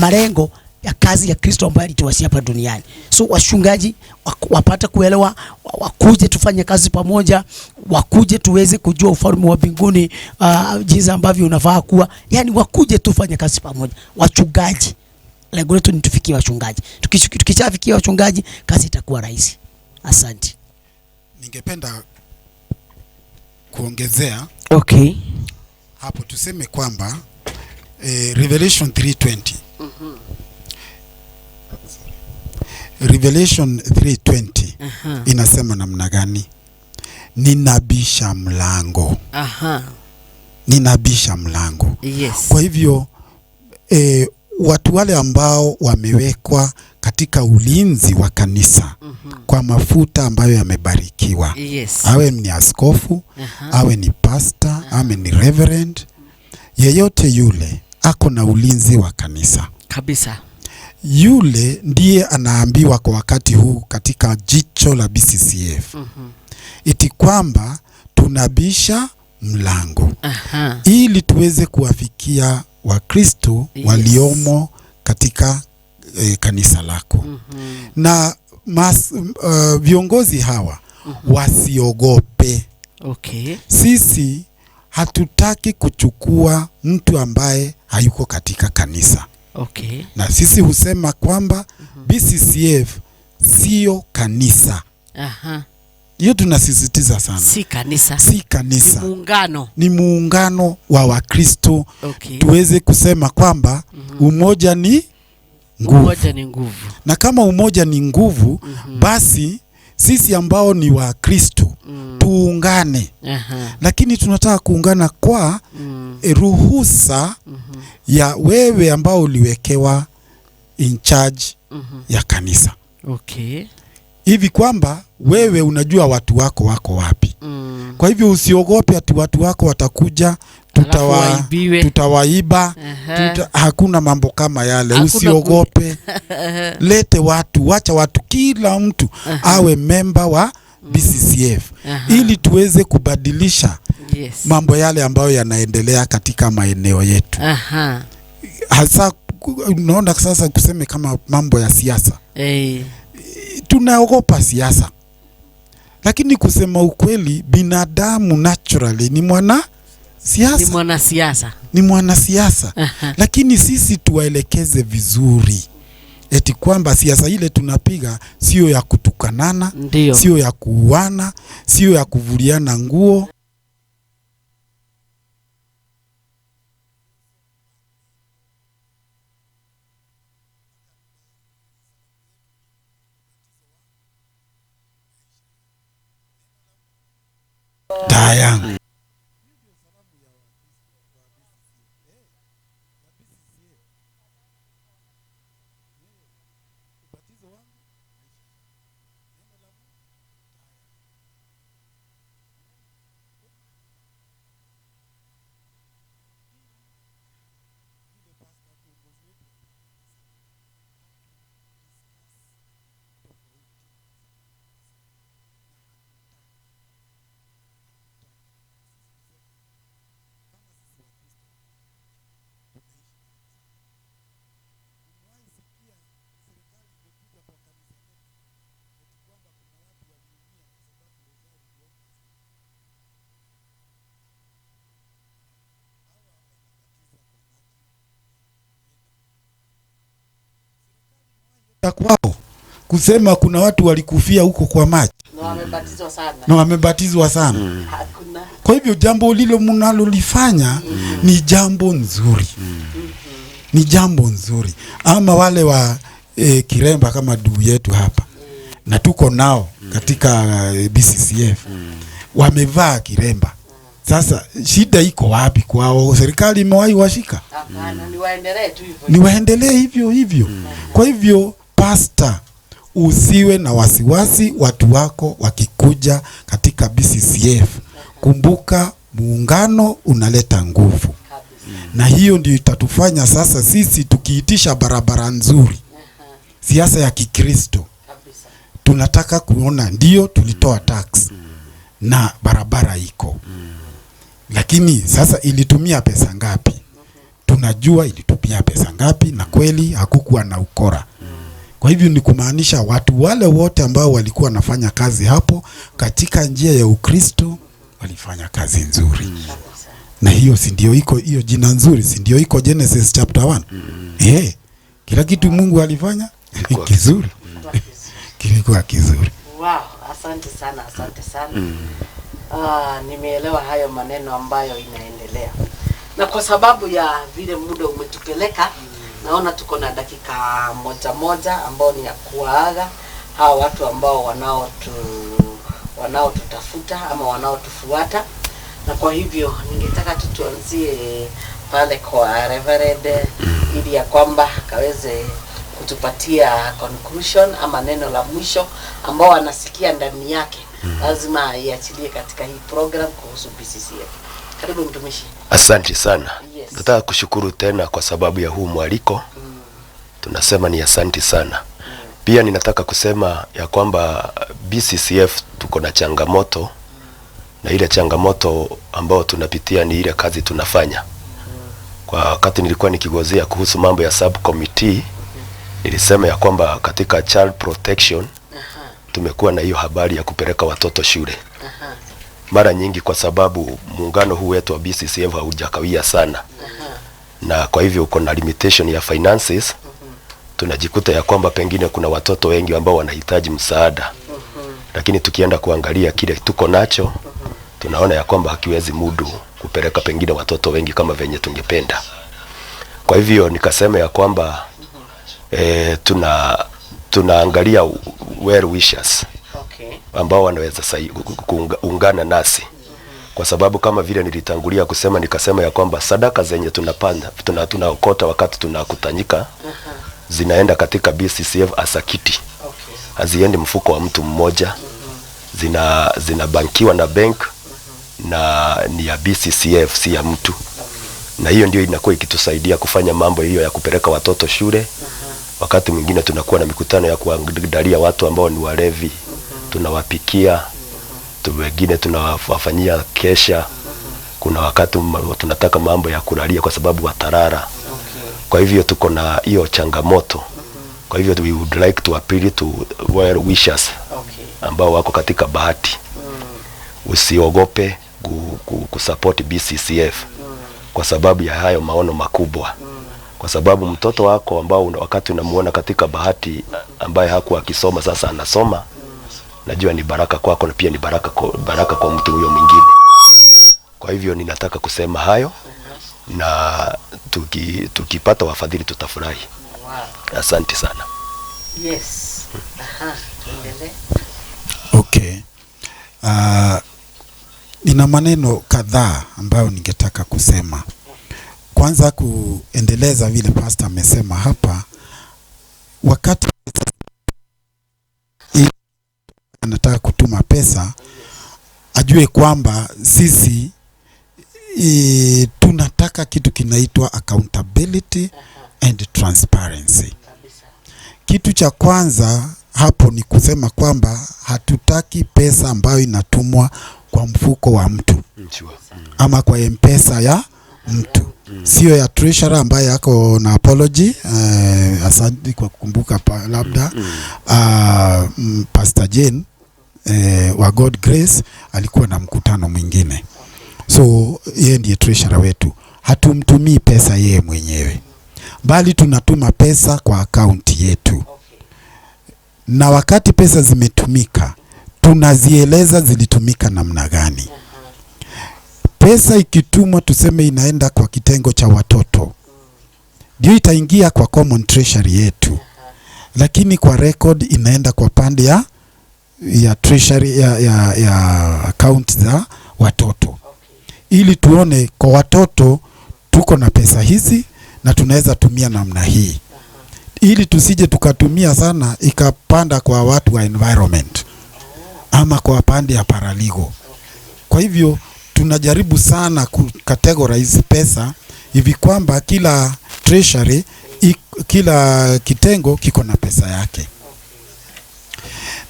malengo ya kazi ya Kristo ambaye alituwashia hapa duniani. So wachungaji wapate kuelewa, wakuje tufanye kazi pamoja, wakuje tuweze kujua ufalme wa mbinguni jinsi ambavyo unafaa kuwa. Yani wakuje tufanye kazi pamoja. Wachungaji, lengo letu ni tufikie wachungaji. Tukishafikia wachungaji, kazi itakuwa rahisi. Asante. Ningependa kuongezea hapo, tuseme kwamba Revelation 3:20 Revelation 3:20 inasema namna gani? Ninabisha mlango. Ninabisha mlango. Yes. Kwa hivyo watu wale ambao wamewekwa katika ulinzi wa kanisa kwa mafuta ambayo yamebarikiwa, yes, awe ni askofu, awe ni pastor, awe ni reverend, yeyote yule ako na ulinzi wa kanisa kabisa. Yule ndiye anaambiwa kwa wakati huu katika jicho la BCCF iti kwamba tunabisha mlango ili tuweze kuwafikia Wakristo waliomo katika kanisa lako. Na viongozi hawa wasiogope. Okay. Sisi hatutaki kuchukua mtu ambaye hayuko katika kanisa. Okay. Na sisi husema kwamba BCCF sio kanisa. Aha. Hiyo tunasisitiza sana. Si kanisa. Si kanisa. Ni muungano. Ni muungano wa Wakristo. Okay. Tuweze kusema kwamba umoja ni nguvu. Umoja ni nguvu. Na kama umoja ni nguvu, basi sisi ambao ni Wakristo tuungane. Aha. Lakini tunataka kuungana kwa ruhusa ya wewe ambao uliwekewa in charge ya kanisa. Okay. Hivi kwamba wewe unajua watu wako wako wapi. Kwa hivyo usiogope ati watu wako watakuja tutawaiba. Hakuna mambo kama yale. Usiogope. Lete watu, wacha watu, kila mtu awe member wa BCCF ili tuweze kubadilisha mambo yale ambayo yanaendelea katika maeneo yetu. Hasa unaona sasa kuseme kama mambo ya siasa. Tunaogopa siasa. Lakini kusema ukweli, binadamu naturally ni mwanasiasa. Lakini sisi tuwaelekeze vizuri. Eti kwamba siasa ile tunapiga sio ya kutukanana, sio ya kuuana, sio ya kuvuliana nguo. Dayangu. Kwao kusema kuna watu walikufia huko kwa maji na wamebatizwa sana. Kwa hivyo jambo lilo mnalolifanya ni jambo nzuri. Ni jambo nzuri. Ama wale wa Kiremba kama ndugu yetu hapa na tuko nao katika BCCF wamevaa Kiremba. Sasa shida iko wapi kwao? Serikali imewahi washika? Hapana, niwaendelee tu hivyo. Niwaendelee hivyo hivyo. Kwa hivyo pastor, usiwe na wasiwasi watu wako wakikuja katika BCCF. Kumbuka muungano unaleta nguvu. Na hiyo ndio itatufanya sasa sisi tukiitisha barabara nzuri. Siasa ya Kikristo. Tunataka kuona ndio tulitoa tax na barabara iko. Lakini sasa ilitumia pesa ngapi? Tunajua ilitumia pesa ngapi na kweli hakukuwa na ukora. Kwa hivyo ni kumaanisha watu wale wote ambao walikuwa nafanya kazi hapo katika njia ya Ukristo walifanya kazi nzuri. Na hiyo si ndio iko hiyo jina nzuri, si ndio iko Genesis chapter 1. Kila kitu Mungu alifanya kizuri. Kilikuwa kizuri. Wow, asante sana. Nimeelewa hayo maneno ambayo inaendelea. Na kwa sababu ya vile muda umetupeleka, naona tuko na dakika moja ambao ni ya kuaga hawa watu ambao wanaotutafuta ama wanaotufuata. Na kwa hivyo ningetaka tuanzie pale kwa Reverend ili ya kwamba kaweze kutupatia conclusion ama neno la mwisho ambao anasikia ndani yake lazima iachilie katika hii program kuhusu BCCF. Karibu mtumishi. Asante sana. Nataka kushukuru tena kwa sababu ya huu mwaliko. Tunasema ni asante sana. Pia ninataka kusema ya kwamba BCCF tuko na changamoto na ile changamoto ambao tunapitia ni ile kazi tunafanya. Kwa wakati nilikuwa nikigozea kuhusu mambo ya subcommittee, nilisema ya kwamba katika child protection tumekuwa na hiyo habari ya kupeleka watoto shule. Mara nyingi kwa sababu muungano huu wetu wa BCCF haujakawia sana. Na kwa hivyo uko na limitation ya finances. Tunajikuta ya kwamba pengine kuna watoto wengi ambao wanahitaji msaada. Lakini tukienda kuangalia kile tuko nacho, tunaona ya kwamba hakiwezi mudu kupeleka pengine watoto wengi kama venye tungependa. Kwa hivyo nikasema ya kwamba tunaangalia well wishers ambao wanaweza kuungana nasi, kwa sababu kama vile nilitangulia kusema, nikasema ya kwamba sadaka zenye tunapanda tunaokota wakati tunakutanyika zinaenda katika BCCF asakiti, haziendi mfuko wa mtu mmoja, zinabankiwa na bank na ni ya BCCF, si ya mtu. Na hiyo ndio inakuwa ikitusaidia kufanya mambo hiyo ya kupeleka watoto shule. Wakati mwingine tunakuwa na mikutano ya kuangalia watu ambao ni walevi, tunawapikia, wengine tunawafanyia kesha. Kuna wakati tunataka mambo ya kulalia kwa sababu watarara. Kwa hivyo tuko na hiyo changamoto. Kwa hivyo we would like to appeal to well wishers ambao wako katika bahati. Usiogope kusupport BCCF kwa sababu ya hayo maono makubwa. Kwa sababu mtoto wako ambao wakati unamuona katika bahati ambaye hakuwa akisoma sasa anasoma, najua ni baraka kwako na pia ni baraka kwa mtu huyo mwingine. Kwa hivyo ninataka kusema hayo, na tukipata wafadhili tutafurahi. Asante sana. Yes. Tuendelee. Okay. Nina maneno kadhaa ambayo ningetaka kusema. Kwanza kuendeleza vile pastor amesema hapa, wakati anataka kutuma pesa ajue kwamba sisi tunataka kitu kinaitwa accountability and transparency. Kitu cha kwanza hapo ni kusema kwamba hatutaki pesa ambayo inatumwa kwa mfuko wa mtu ama kwa M-Pesa ya mtu, sio ya treasurer ambaye yako na apology. Asante kwa kukumbuka labda Pastor Jane wa God Grace alikuwa na mkutano mwingine, so yeye ndiye treasurer wetu. Hatumtumii pesa yeye mwenyewe, bali tunatuma pesa kwa akaunti yetu, na wakati pesa zimetumika tunazieleza zilitumika namna gani. Pesa ikitumwa tuseme inaenda kwa kitengo cha watoto, ndio itaingia kwa common treasury yetu, lakini kwa record inaenda kwa pande ya treasury ya account za watoto, ili tuone kwa watoto tuko na pesa hizi na tunaweza tumia namna hii, ili tusije tukatumia sana ikapanda kwa watu wa environment ama kwa pande ya paralegal. Kwa hivyo tunajaribu sana kucategorize pesa hivi kwamba kila treasury, kila kitengo kiko na pesa yake.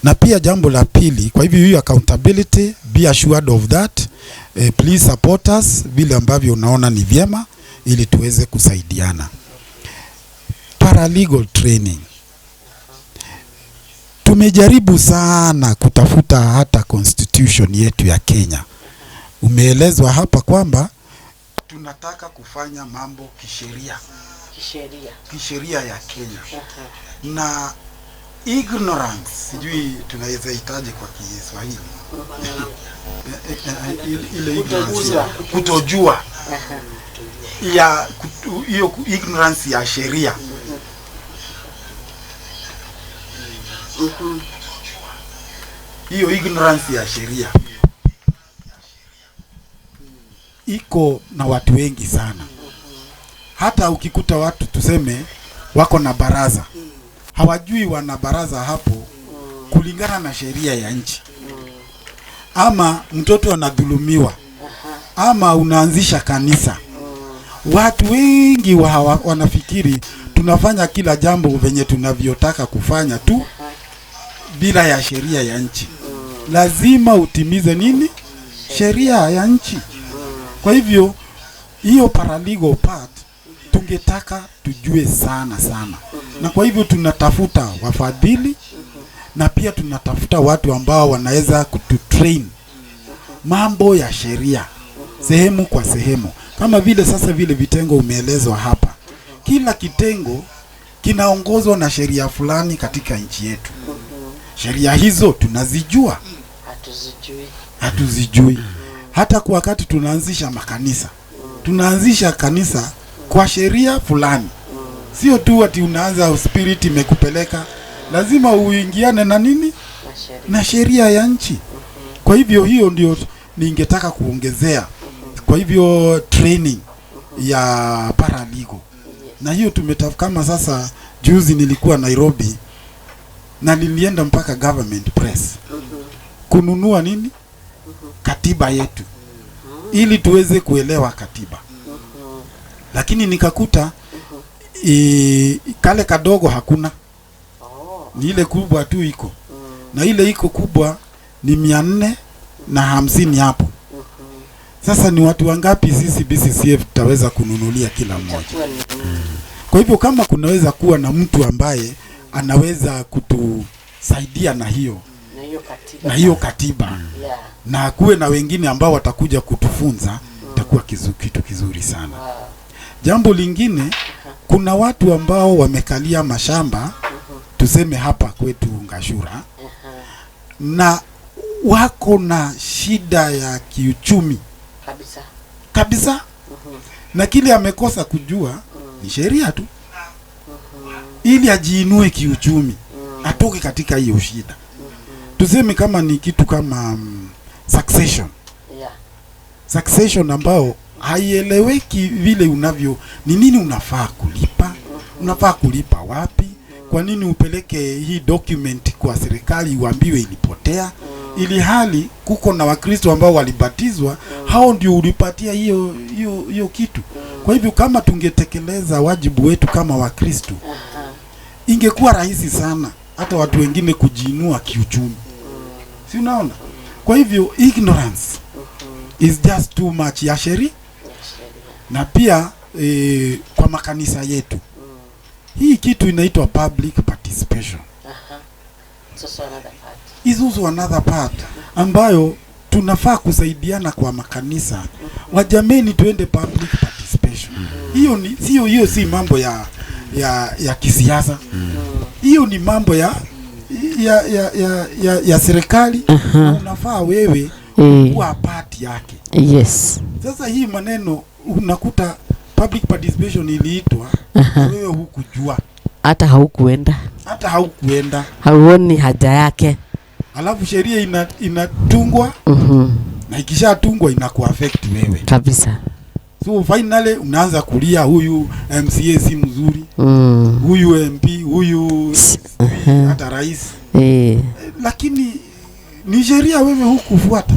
Na pia jambo la pili, kwa hivyo hiyo accountability, be assured of that. Please support us vile ambavyo unaona ni vyema, ili tuweze kusaidiana. Paralegal training, tumejaribu sana kutafuta hata constitution yetu ya Kenya. Umeelezwa hapa kwamba tunataka kufanya mambo kisheria ya Kenya. Na ignorance, sijui tunaweza hitaji kwa Kiswahili ile ignorance, kutojua ya hiyo ignorance ya sheria. Hiyo ignorance ya sheria iko na watu wengi sana. Hata ukikuta watu tuseme wako na baraza, hawajui wana baraza hapo kulingana na sheria ya nchi. Ama mtoto anadhulumiwa, ama unaanzisha kanisa. Watu wengi wanafikiri tunafanya kila jambo venye tunavyotaka kufanya tu bila ya sheria ya nchi. Lazima utimize nini? Sheria ya nchi. Kwa hivyo hiyo paralegal part tungetaka tujue sana. Na kwa hivyo tunatafuta wafadhili, na pia tunatafuta watu ambao wanaweza kututrain mambo ya sheria sehemu kwa sehemu, kama vile sasa vile vitengo umeelezwa hapa. Kila kitengo kinaongozwa na sheria fulani katika nchi yetu. Sheria hizo tunazijua? Hatuzijui. Hata kwa wakati tunaanzisha makanisa, tunaanzisha kanisa kwa sheria fulani. Sio tu ati unaanza spirit imekupeleka, lazima uingiane na nini? Na sheria ya nchi. Kwa hivyo hiyo ndio ningetaka kuongezea. Kwa hivyo training ya paralegal. Na hiyo kama sasa juzi nilikuwa Nairobi na nilienda mpaka government press kununua nini? Katiba yetu, ili tuweze kuelewa katiba. Lakini nikakuta kale kadogo hakuna, ni ile kubwa tu iko, na ile iko kubwa ni 450 hapo. Sasa ni watu wangapi sisi BCCF tutaweza kununulia kila mmoja? Kwa hivyo kama kunaweza kuwa na mtu ambaye anaweza kutusaidia na hiyo katiba na kuwe na wengine ambao watakuja kutufunza, itakuwa kitu kizuri sana. Jambo lingine, kuna watu ambao wamekalia mashamba, tuseme hapa kwetu Ngashura, na wako na shida ya kiuchumi kabisa. Na kile amekosa kujua ni sheria tu, ili ajiinue kiuchumi, atoke katika hiyo shida. Tuseme kama ni kitu kama succession ambao haieleweki vile ni nini unafaa kulipa wapi, kwa nini upeleke hii document kwa serikali uambiwe ilipotea, ili hali kuko na Wakristo ambao walibatizwa, hao ndio ulipatia hiyo kitu. Kwa hivyo kama tungetekeleza wajibu wetu kama Wakristo, ingekuwa rahisi sana hata watu wengine kujiinua kiuchumi. Si unaona? Kwa hivyo ignorance is just too much ya sheria. Na pia kwa makanisa yetu hii kitu inaitwa public participation. Is also another part ambayo tunafaa kusaidiana kwa makanisa. Wajameni, tuende public participation. Hiyo si mambo ya kisiasa. Hiyo ni mambo ya serikali. Unafaa wewe kuwa part yake. Yes. Sasa hii maneno unakuta public participation iliitwa, wewe hukujua, hata haukuenda, hauoni haja yake. Alafu sheria inatungwa, na ikishatungwa inakuaffect wewe kabisa. So finally unaanza kulia, huyu MCA si mzuri, huyu MP, huyu hata rais. Lakini ni sheria wewe hukufuata,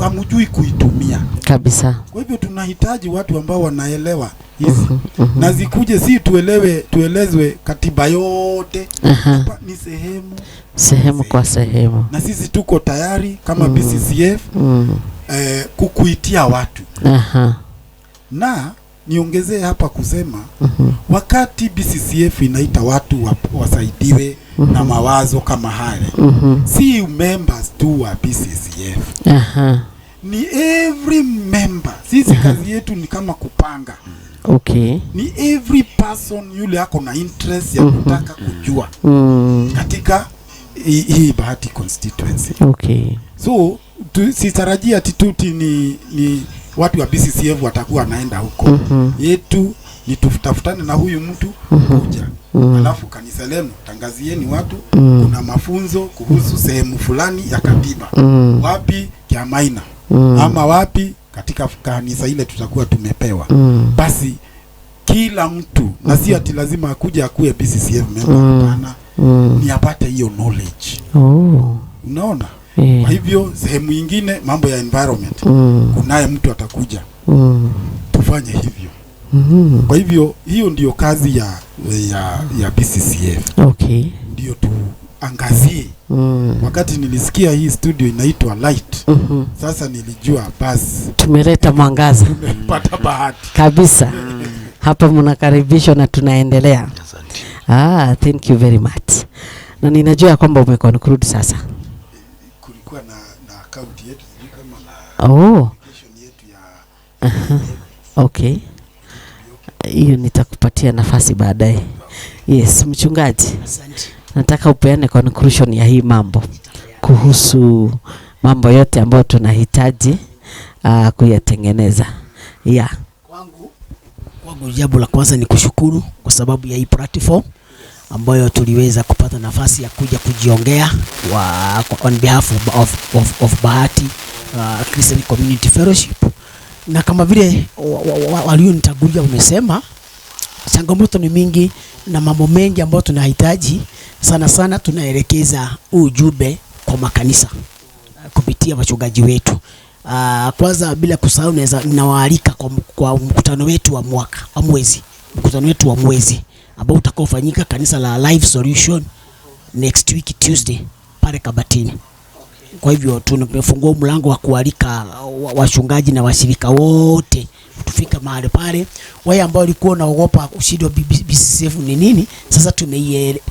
hamjui kuitumia kabisa. Kwa hivyo tunahitaji watu ambao wanaelewa hizi, na zikuje si tuelezwe katiba yote. Ni sehemu kwa sehemu, na sisi tuko tayari kama BCCF kukuitia watu. Na niongezee hapa kusema wakati BCCF inaita watu wasaidiwe na mawazo kama haya, si members tu wa BCCF, ni every member. Sisi kazi yetu ni kama kupanga. Ni every person yule ako na interest ya kutaka kujua katika hii Bahati constituency. So sitarajia tituti ni watu wa BCCF watakuwa naenda huko. Yetu ni tufutafutane na huyu mtu kuja. Alafu kanisa lenu tangazieni watu kuna mafunzo kuhusu sehemu fulani ya katiba. Wapi? Kiamaina. Ama wapi? Katika kanisa ile tutakuwa tumepewa. Basi kila mtu, na si ati lazima akuja akuwe BCCF member, hapana. Ni apate hiyo knowledge. Unaona? Kwa hivyo sehemu nyingine mambo ya environment, kunaye mtu atakuja. Tufanye hivyo. Kwa hivyo hiyo ndio kazi ya BCCF. Ndio tuangazie. Wakati nilisikia hii studio inaitwa Light, sasa nilijua basi tumeleta mwangaza. Tumepata bahati kabisa. Hapa mnakaribishwa na tunaendelea. Thank you very much. na ninajua ya kwamba umeconclude sasa. Kulikuwa na account yetu kama na application yetu ya Okay. Hiyo nitakupatia nafasi baadaye. Yes, mchungaji. Asante. Nataka upeane conclusion ya hii mambo kuhusu mambo yote ambayo tunahitaji kuyatengeneza. Yeah. Kwangu jambo la kwanza ni kushukuru kwa sababu ya hii platform ambayo tuliweza kupata nafasi ya kuja kujiongea on behalf of Bahati Christian Community Fellowship. Na kama vile walionitangulia wamesema, changamoto ni mingi na mambo mengi ambayo tunahitaji sana tunaelekeza ujumbe kwa makanisa kupitia wachungaji wetu. Kwanza bila kusahau ninawaalika kwa mkutano wetu wa mwezi ambao utakaofanyika kanisa la Life Solution next week Tuesday pale Kabatini. Kwa hivyo tumefungua mlango wa kualika wachungaji na washirika wote tufika mahali pale. Wale ambao walikuwa wanaogopa ushindi wa BCCF ni nini, sasa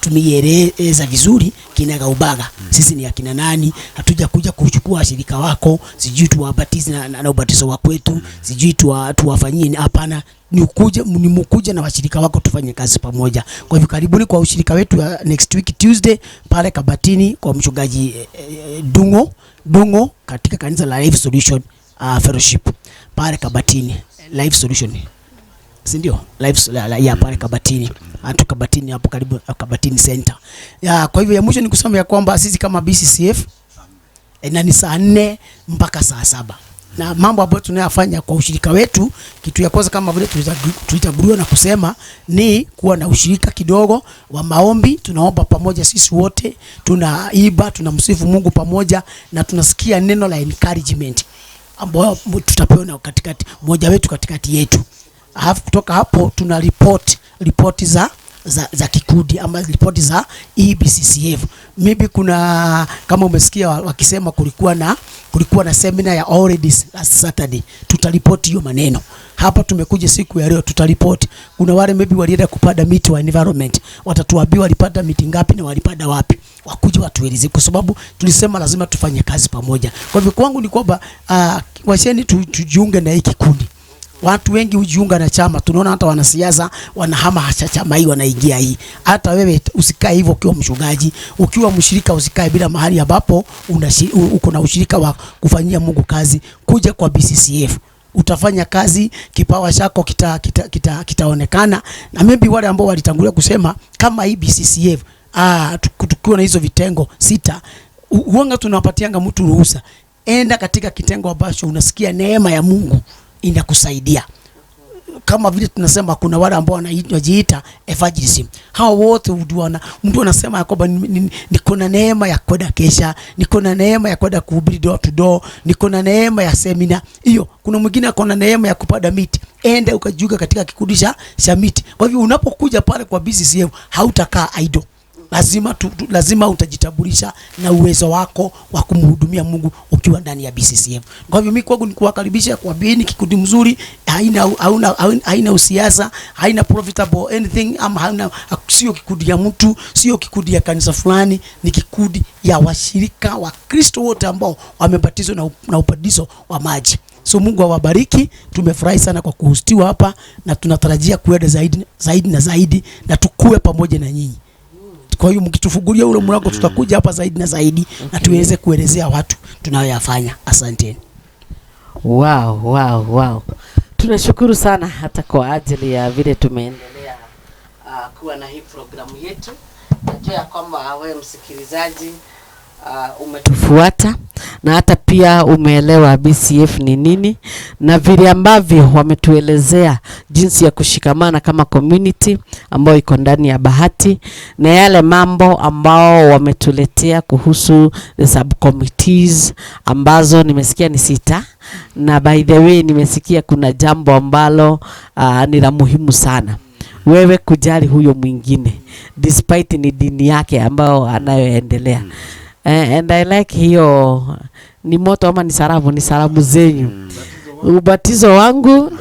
tumeieleza vizuri kinaga ubaga. Sisi ni akina nani, hatuja kuja kuchukua washirika wako, sijui tuwabatize na ubatizo wa kwetu, sijui tuwafanyie. Hapana, ni mkuja na washirika wako tufanye kazi pamoja. Kwa hivyo karibuni kwa ushirika wetu next week Tuesday pale Kabatini kwa mchungaji Dungo katika kanisa la Life Solution Fellowship pale Kabatini. Life Solution, si ndio? Ya pale Kabatini. Kabatini hapo karibu Kabatini Center. Kwa hivyo ya mwisho ni kusema ya kwamba sisi kama BCCF na ni saa 4 mpaka saa 7. Na mambo ambayo tunayofanya kwa ushirika wetu, kitu ya kwanza kama vile tulitanguliwa na kusema ni kuwa na ushirika kidogo wa maombi. Tunaomba pamoja sisi wote, tunaiba, tunamsifu Mungu pamoja na tunasikia neno la encouragement ambao tutapewa na katikati mmoja wetu katikati yetu. Kutoka hapo tuna ripoti za kikundi ama ripoti za EBCCF. Maybe kuna kama umesikia wakisema kulikuwa na seminar ya already last Saturday, tutaripoti hiyo maneno. Hapa tumekuja siku ya leo tutaripoti. Kuna wale maybe walienda kupanda miti wa environment, watatuambia walipanda miti ngapi na walipanda wapi. Wakuje watueleze kwa sababu tulisema lazima tufanye kazi pamoja. Kwa hivyo kwangu ni kwamba washeni tujiunge na hiki kundi. Watu wengi hujiunga na chama, tunaona hata wanasiasa wanahama chama hii wanaingia hii. Hata wewe usikae hivyo ukiwa mchungaji, ukiwa mshirika usikae bila mahali ambapo uko na ushirika wa kufanyia Mungu kazi. Kuja kwa BCCF utafanya kazi, kipawa chako kitaonekana. Na maybe wale ambao walitangulia kusema kama hii BCCF tukiwa na hizo vitengo 6, huanga tunawapatianga mtu ruhusa, enda katika kitengo ambacho unasikia neema ya Mungu inakusaidia. Kama vile tunasema kuna wale ambao wanajiita evangelism. Hao wote mtu anasema kwamba niko na neema ya kwenda kesha, niko na neema ya kwenda kuhubiri door to door, niko na neema ya seminar. Hiyo kuna mwingine ako na neema ya kupanda miti. Enda ukajiunga katika kikundi cha miti. Kwa hivyo unapokuja pale kwa BCCF hautakaa idle. Lazima utajitambulisha na uwezo wako wa kumhudumia Mungu ukiwa ndani ya BCCF. Kwa hivyo mimi kwangu ni kuwakaribisha kwa bini kikundi mzuri, haina usiasa, haina profitable anything, ama sio kikundi ya mtu, sio kikundi ya kanisa fulani, ni kikundi ya washirika wa Kristo wote ambao wamebatizwa na ubatizo wa maji. So Mungu awabariki. Tumefurahi sana kwa kuhostiwa hapa na tunatarajia kuenda zaidi na tukue pamoja na nyinyi. Kwa hiyo mkitufungulia ule mlango tutakuja hapa zaidi na zaidi, na tuweze kuelezea watu tunayoyafanya. Asanteni. Wow. Tunashukuru sana hata kwa ajili ya vile tumeendelea kuwa na hii programu yetu. Najua kwamba wewe msikilizaji umetufuata na hata pia umeelewa BCF ni nini na vile ambavyo wametuelezea jinsi ya kushikamana kama community ambao iko ndani ya Bahati, na yale mambo ambao wametuletea kuhusu the subcommittees ambazo nimesikia ni 6, na by the way nimesikia kuna jambo ambalo ni la muhimu sana, wewe kujali huyo mwingine despite ni dini yake ambao anayoendelea. And I like hiyo ni moto ama ni sarabu zenyu. ubatizo wangu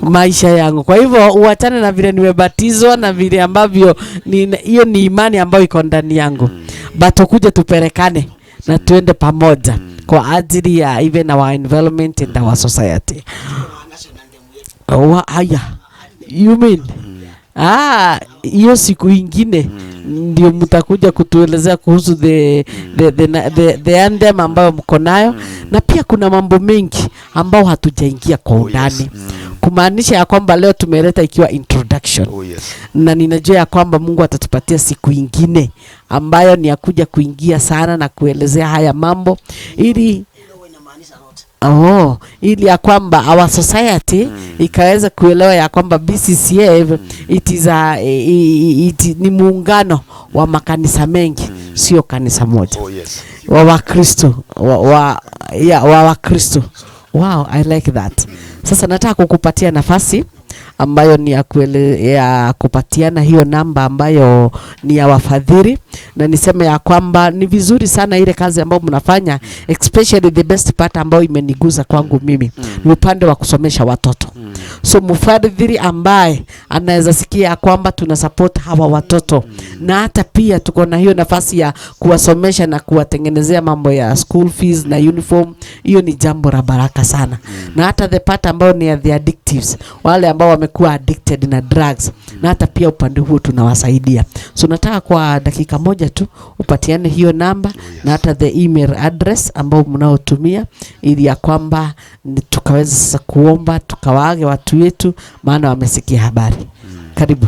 maisha yangu. Kwa hivyo uachane na vile nimebatizwa na vile ambavyo hiyo ni imani ambayo iko ndani yangu. But kuja tupelekane na tuende pamoja kwa ajili ya even our environment and our society. Haya. You mean? Hiyo siku ingine ndio mtakuja kutuelezea kuhusu the anthem ambayo mko nayo, na pia kuna mambo mengi ambao hatujaingia kwa undani. Kumaanisha ya kwamba leo tumeleta ikiwa introduction. Na ninajua ya kwamba Mungu atatupatia siku ingine ambayo ni ya kuja kuingia sana na kuelezea haya mambo ili ili ya kwamba our society ikaweza kuelewa ya kwamba BCCF ni muungano wa makanisa mengi, sio kanisa moja. Wa Wakristo wa Kristo. Wow, I like that. Sasa nataka kukupatia nafasi ambayo ni ya kupatiana hiyo namba ambayo ni ya wafadhili, na niseme ya kwamba ni vizuri sana ile kazi ambayo mnafanya, especially the best part ambayo imeniguza kwangu mimi ni upande wa kusomesha watoto. So mfadhili ambaye anaweza sikia kwamba tuna support hawa watoto na hata pia tuko na hiyo nafasi ya kuwasomesha na kuwatengenezea mambo ya school fees na uniform, hiyo ni jambo la baraka sana. Na hata the part ambao ni ya the addictives, wale ambao wamekuwa addicted na drugs, na hata pia upande huo tunawasaidia. So nataka kwa dakika moja tu upatiane hiyo namba na hata the email address ambao mnaotumia, ili ya kwamba tukaweza sasa kuomba tukawaage watu wetu, maana wamesikia habari. Karibu.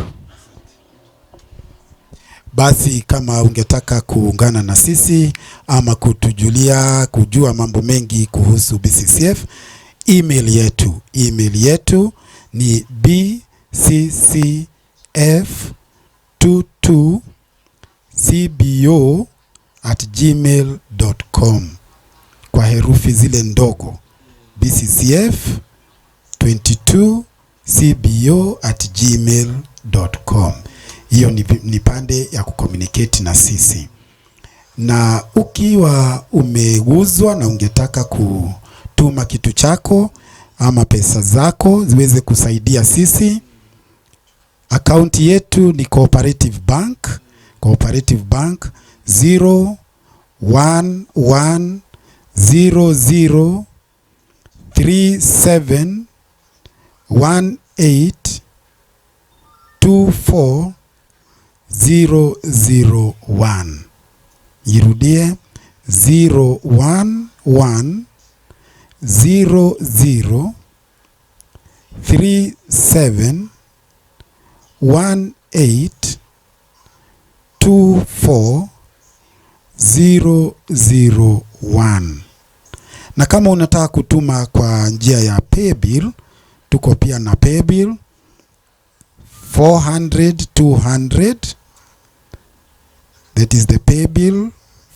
Basi kama ungetaka kuungana na sisi ama kujua mambo mengi kuhusu BCCF, email yetu ni bccf22cbo@gmail.com, kwa herufi zile ndogo, bccf22cbo@gmail.com. Hiyo ni pande ya kucommunicate na sisi. Na ukiwa umeguzwa na ungetaka kutuma kitu chako ama pesa zako ziweze kusaidia sisi, akaunti yetu ni Cooperative Bank 0110037182401. Irudie 0110037182401. Na kama unataka kutuma kwa njia ya paybill, tuko pia na paybill 400-200. That is the paybill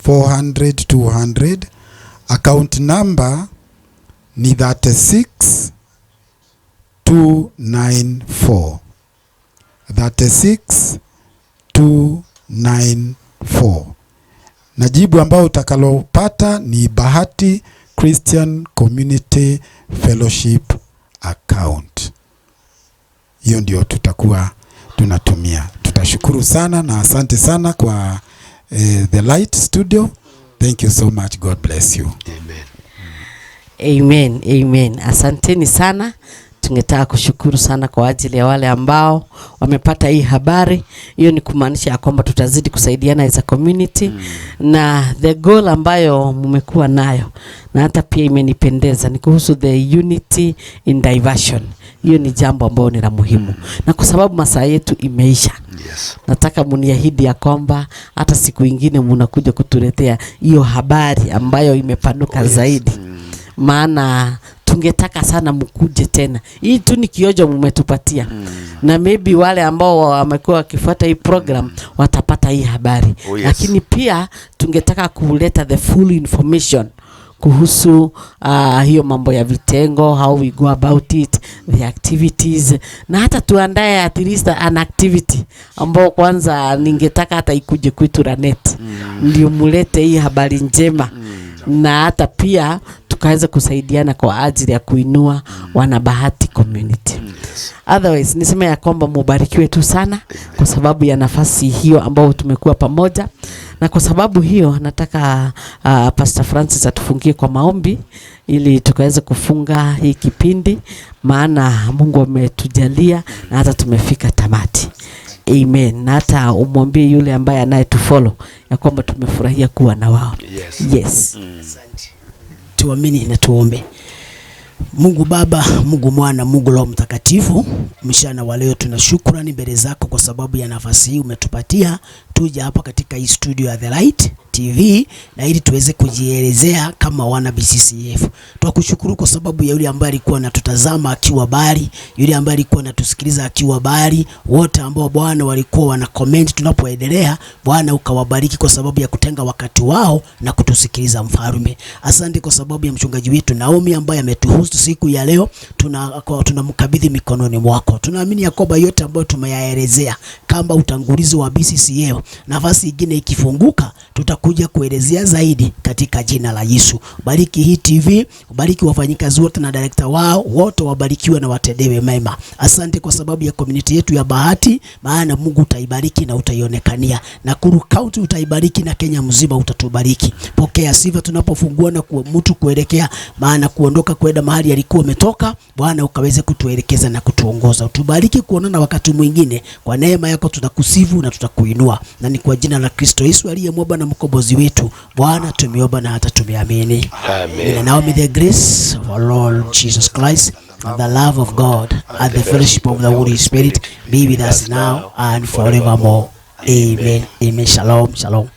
400-200. Account number ni 36294. 36294. Na jibu ambao utakalopata ni Bahati Christian Community Fellowship account. Hiyo ndio tutakuwa tunatumia. Tutashukuru sana na asante sana kwa The Light Studio. Thank you so much. God bless you. Amen. Asanteni sana. Tungetaka kushukuru sana kwa ajili ya wale ambao wamepata hii habari. Hiyo ni kumaanisha kwamba tutazidi kusaidiana as a community. Na the goal ambayo mmekuwa nayo na hata pia imenipendeza ni kuhusu the unity in diversion. Hiyo ni jambo ambalo ni la muhimu. Na kwa sababu masaa yetu imeisha, nataka muniahidi ya kwamba hata siku ingine mnakuja kutuletea hiyo habari ambayo imepanuka zaidi. Maana tungetaka sana mkuje tena. Hii tu ni kiojo mmetupatia. Na maybe wale ambao wamekuwa wakifuata hii program watapata hii habari. Lakini pia tungetaka kuleta the full information kuhusu hiyo mambo ya vitengo, how we go about it, the activities, na hata tuandae at least an activity ambao kwanza ningetaka hata ikuje kwetu Ranet. Ndio mulete hii habari njema. Na hata pia tukaweza kusaidiana kwa ajili ya kuinua Wanabahati community. Otherwise niseme ya kwamba mubarikiwe tu sana kwa sababu ya nafasi hiyo ambayo tumekuwa pamoja, na kwa sababu hiyo nataka Pastor Francis atufungie kwa maombi ili tukaweze kufunga hii kipindi, maana Mungu ametujalia na hata tumefika tamati. Amen. Na hata umwambie yule ambaye anayetufollow ya kwamba tumefurahia kuwa na wao. Yes. Tuamini na tuombe. Mungu Baba, Mungu Mwana, Mungu Roho Mtakatifu, mchana wa leo tuna shukrani mbele zako kwa sababu ya nafasi hii umetupatia tuje hapa katika hii studio ya The Light TV na ili tuweze kujielezea kama wana BCCF. Tunakushukuru kwa sababu ya yule ambaye alikuwa anatutazama akiwa bali, yule ambaye alikuwa anatusikiliza akiwa bali, wote ambao Bwana walikuwa wana comment tunapoendelea. Bwana ukawabariki kwa sababu ya kutenga wakati wao na kutusikiliza Mfalme. Asante kwa sababu ya mchungaji wetu Naomi ambaye ametuhost siku ya leo. Tunamkabidhi mikononi mwako. Tunaamini ya kwamba yote ambayo tumeyaelezea kama utangulizi wa BCCF, nafasi nyingine ikifunguka tutakuja kuelezea zaidi katika jina la Yesu. Bariki hii TV, bariki wafanyikazi wote na director wao, wote wabarikiwe na watendewe mema. Asante kwa sababu ya community yetu ya Bahati, maana Mungu utaibariki na utaionekania. Na Nakuru County utaibariki na Kenya mzima utatubariki. Pokea sifa tunapofungua na kwa mtu kuelekea, maana kuondoka kwenda mahali alikuwa umetoka, Bwana ukaweze kutuelekeza na kutuongoza. Utubariki kuonana wakati mwingine. Kwa neema yako tutakusifu na tutakuinua. Na ni kwa jina la Kristo Yesu aliye Bwana na mkombozi wetu. Bwana tumeomba na hata tumeamini. Amen. And now may the grace of our Lord Jesus Christ and the love of God and the fellowship of the Holy Spirit be with us now and forevermore. Amen. Amen. Shalom. Shalom.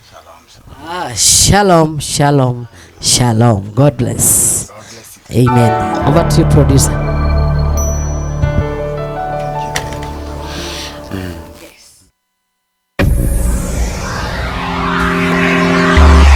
Shalom. Shalom. Shalom. God bless. Amen. Over to you, producer.